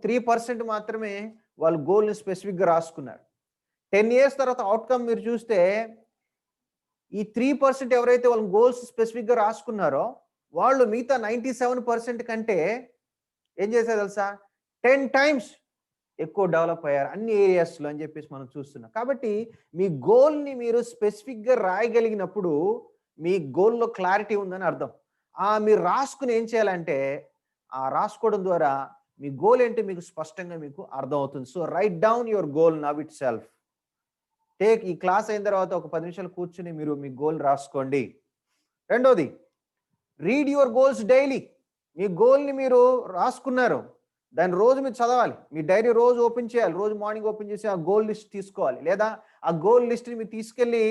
3% మాత్రమే వాళ్ళు గోల్ని స్పెసిఫిక్గా రాసుకున్నారు. 10 ఇయర్స్ తర్వాత అవుట్కమ్ మీరు చూస్తే ఈ 3% ఎవరైతే వాళ్ళు గోల్స్ స్పెసిఫిక్గా రాసుకున్నారో వాళ్ళు మిగతా 97% కంటే ఏం చేశారు తెలుసా? 10 టైమ్స్ ఎక్కువ డెవలప్ అయ్యారు అన్ని ఏరియాస్లో అని చెప్పేసి మనం చూస్తున్నాం. కాబట్టి మీ గోల్ని మీరు స్పెసిఫిక్గా రాయగలిగినప్పుడు మీ గోల్లో క్లారిటీ ఉందని అర్థం. మీరు రాసుకుని ఏం చేయాలంటే రాసుకోవడం ద్వారా మీ గోల్ ఏంటి మీకు స్పష్టంగా మీకు అర్థం అవుతుంది. So right down your goal now it self. ఈ క్లాస్ అయిన తర్వాత ఒక 10 నిమిషాలు కూర్చుని మీరు మీ గోల్ రాసుకోండి. రెండోది, రీడ్ యువర్ గోల్స్ డైలీ. మీ గోల్ని మీరు రాసుకున్నారు, దాన్ని రోజు మీరు చదవాలి. మీ డైరీ రోజు ఓపెన్ చేయాలి. రోజు మార్నింగ్ ఓపెన్ చేసి ఆ గోల్ లిస్ట్ తీసుకోవాలి. లేదా ఆ గోల్ లిస్ట్ని మీరు తీసుకెళ్ళి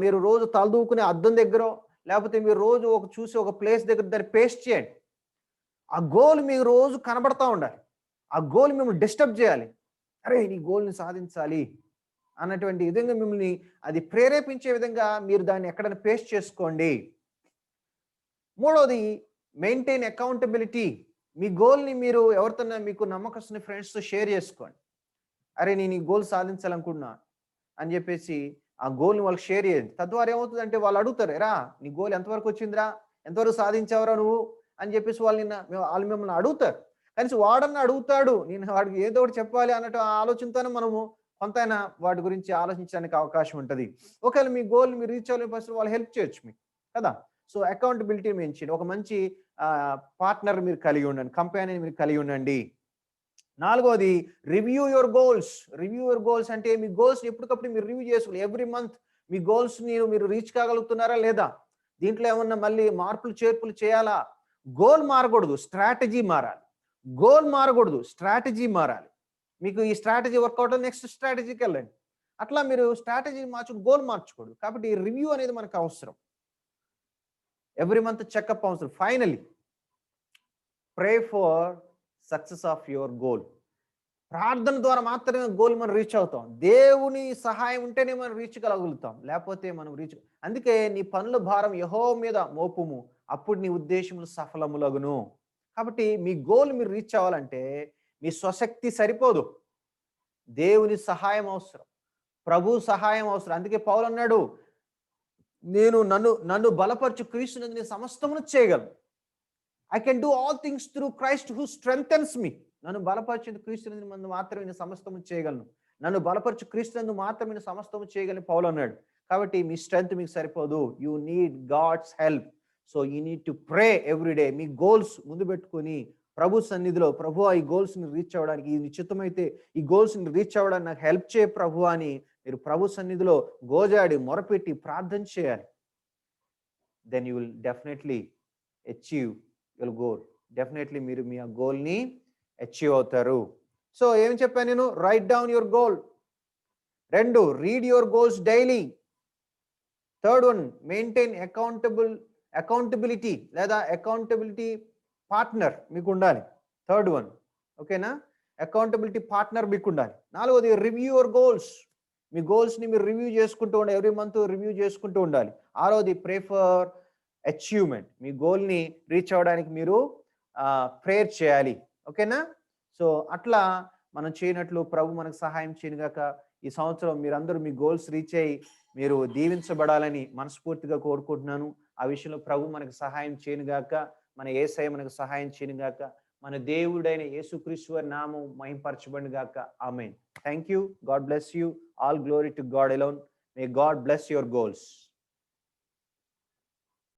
మీరు రోజు తలదూకునే అద్దం దగ్గర, లేకపోతే మీరు రోజు చూసి ఒక ప్లేస్ దగ్గర దాన్ని పేస్ట్ చేయండి. ఆ గోల్ మీకు రోజు కనబడతా ఉండాలి. ఆ గోల్ మిమ్మల్ని డిస్టర్బ్ చేయాలి. అరే, నీ గోల్ని సాధించాలి అన్నటువంటి విధంగా మిమ్మల్ని అది ప్రేరేపించే విధంగా మీరు దాన్ని ఎక్కడైనా పేస్ట్ చేసుకోండి. మూడోది, మెయింటైన్ అకౌంటబిలిటీ. మీ గోల్ని మీరు ఎవరితోనా మీకు నమ్మకస్తున్న ఫ్రెండ్స్తో షేర్ చేసుకోండి. అరే, నేను ఈ గోల్ సాధించాలనుకుంటున్నా అని చెప్పేసి ఆ గోల్ని వాళ్ళకి షేర్ చేయండి. తద్వారా ఏమవుతుందంటే వాళ్ళు అడుగుతారు, ఎరా నీ గోల్ ఎంతవరకు వచ్చిందిరా, ఎంతవరకు సాధించావురా నువ్వు అని చెప్పేసి వాళ్ళు మిమ్మల్ని అడుగుతారు. కనీసం వాడన్నా అడుగుతాడు, నేను వాడికి ఏదో ఒకటి చెప్పాలి అన్నట్టు ఆలోచనతోనే మనము కొంతైనా వాటి గురించి ఆలోచించడానికి అవకాశం ఉంటుంది. ఒకవేళ మీ గోల్ మీరు రీచ్ అవ్వలేని పరిస్థితులు వాళ్ళు హెల్ప్ చేయొచ్చు మీకు కదా. సో అకౌంటబిలిటీ మెయింటైన్, ఒక మంచి పార్ట్నర్ మీరు కలిగి ఉండండి, కంపెనీ మీరు కలిగి ఉండండి. నాలుగోది, review your goals. Review your goals అంటే మీ గోల్స్ ఎప్పటికప్పుడు మీరు రివ్యూ చేసుకోవాలి. ఎవ్రీ మంత్ మీ గోల్స్ మీరు రీచ్ కాగలుగుతున్నారా లేదా, దీంట్లో ఏమన్నా మళ్ళీ మార్పులు చేర్పులు చేయాలా. గోల్ మారకూడదు, స్ట్రాటజీ మారాలి. గోల్ మారకూడదు, స్ట్రాటజీ మారాలి. మీకు ఈ స్ట్రాటజీ వర్కౌట్ నెక్స్ట్ స్ట్రాటజీకి వెళ్ళండి. అట్లా మీరు స్ట్రాటజీ గోల్ మార్చకూడదు. కాబట్టి రివ్యూ అనేది మనకు అవసరం. ఎవ్రీ మంత్ చెకప్ అవసరం. Finally, pray for success of your goal. ప్రార్థన ద్వారా మాత్రమే గోల్ మనం రీచ్ అవుతాం. దేవుని సహాయం ఉంటేనే మనం రీచ్ కలగలుగుతాం, లేకపోతే మనం అందుకే నీ పనుల భారం యెహోవా మీద మోపుము, అప్పుడు నీ ఉద్దేశములు సఫలములగును. కాబట్టి మీ గోల్ మీరు రీచ్ అవ్వాలంటే మీ స్వశక్తి సరిపోదు, దేవుని సహాయం అవసరం, ప్రభు సహాయం అవసరం. అందుకే పౌలు అన్నాడు, నేను నన్ను బలపరచు క్రీస్తునందు నేను సమస్తమును చేయగలను. I can do all things through Christ who strengthens me. నన్ను బలపరిచిన క్రీస్తునందు మాత్రమే నేను సమస్తము చేయగలను. నన్ను బలపరచు క్రీస్తునందు మాత్రమే నేను సమస్తము చేయగలను పౌలు అన్నాడు. కాబట్టి మీ స్ట్రెంగ్త్ మీకు సరిపోదు, you need God's help. So you need to pray every day. మీ గోల్స్ ముందు పెట్టుకొని ప్రభు సన్నిధిలో, ప్రభు ఈ గోల్స్ని రీచ్ అవ్వడానికి, ఈ నిశ్చితమైతే ఈ గోల్స్ని రీచ్ అవ్వడానికి నాకు హెల్ప్ చేయ ప్రభు అని మీరు ప్రభు సన్నిధిలో గోజాడి మొరపెట్టి ప్రార్థన చేయాలి. Then you will definitely achieve your goal. Definitely మీరు మీ ఆ గోల్ని అచీవ్ అవుతారు. సో ఏం చెప్పాను నేను? Write down your goal. 2, read your goals daily. 3rd one, maintain accountability లేదా అకౌంటబిలిటీ పార్ట్నర్ మీకు ఉండాలి. 3rd వన్, ఓకేనా? అకౌంటబిలిటీ పార్ట్నర్ మీకు ఉండాలి. 4వది, రివ్యూ యువర్ గోల్స్. మీ గోల్స్ని మీరు రివ్యూ చేసుకుంటూ ఉండాలి, ఎవ్రీ మంత్ రివ్యూ చేసుకుంటూ ఉండాలి. 6వది, ప్రే ఫర్ అచీవ్మెంట్. మీ గోల్ని రీచ్ అవ్వడానికి మీరు ప్రేయర్ చేయాలి, ఓకేనా? సో అట్లా మనం చేయనట్లు ప్రభు మనకు సహాయం చేయనుగాక. ఈ సంవత్సరం మీరందరూ మీ గోల్స్ రీచ్ అయ్యి మీరు దీవించబడాలని మనస్ఫూర్తిగా కోరుకుంటున్నాను. ఆ విషయంలో ప్రభు మనకు సహాయం చేయనుగాక, మన యేసయ్య మనకు సహాయం చేయనుగాక, మన దేవుడైన యేసుక్రీస్తు వారి నామం మహింపరచబడును గాక. Amen. Thank you. God bless you. All glory to God alone. May God bless your goals.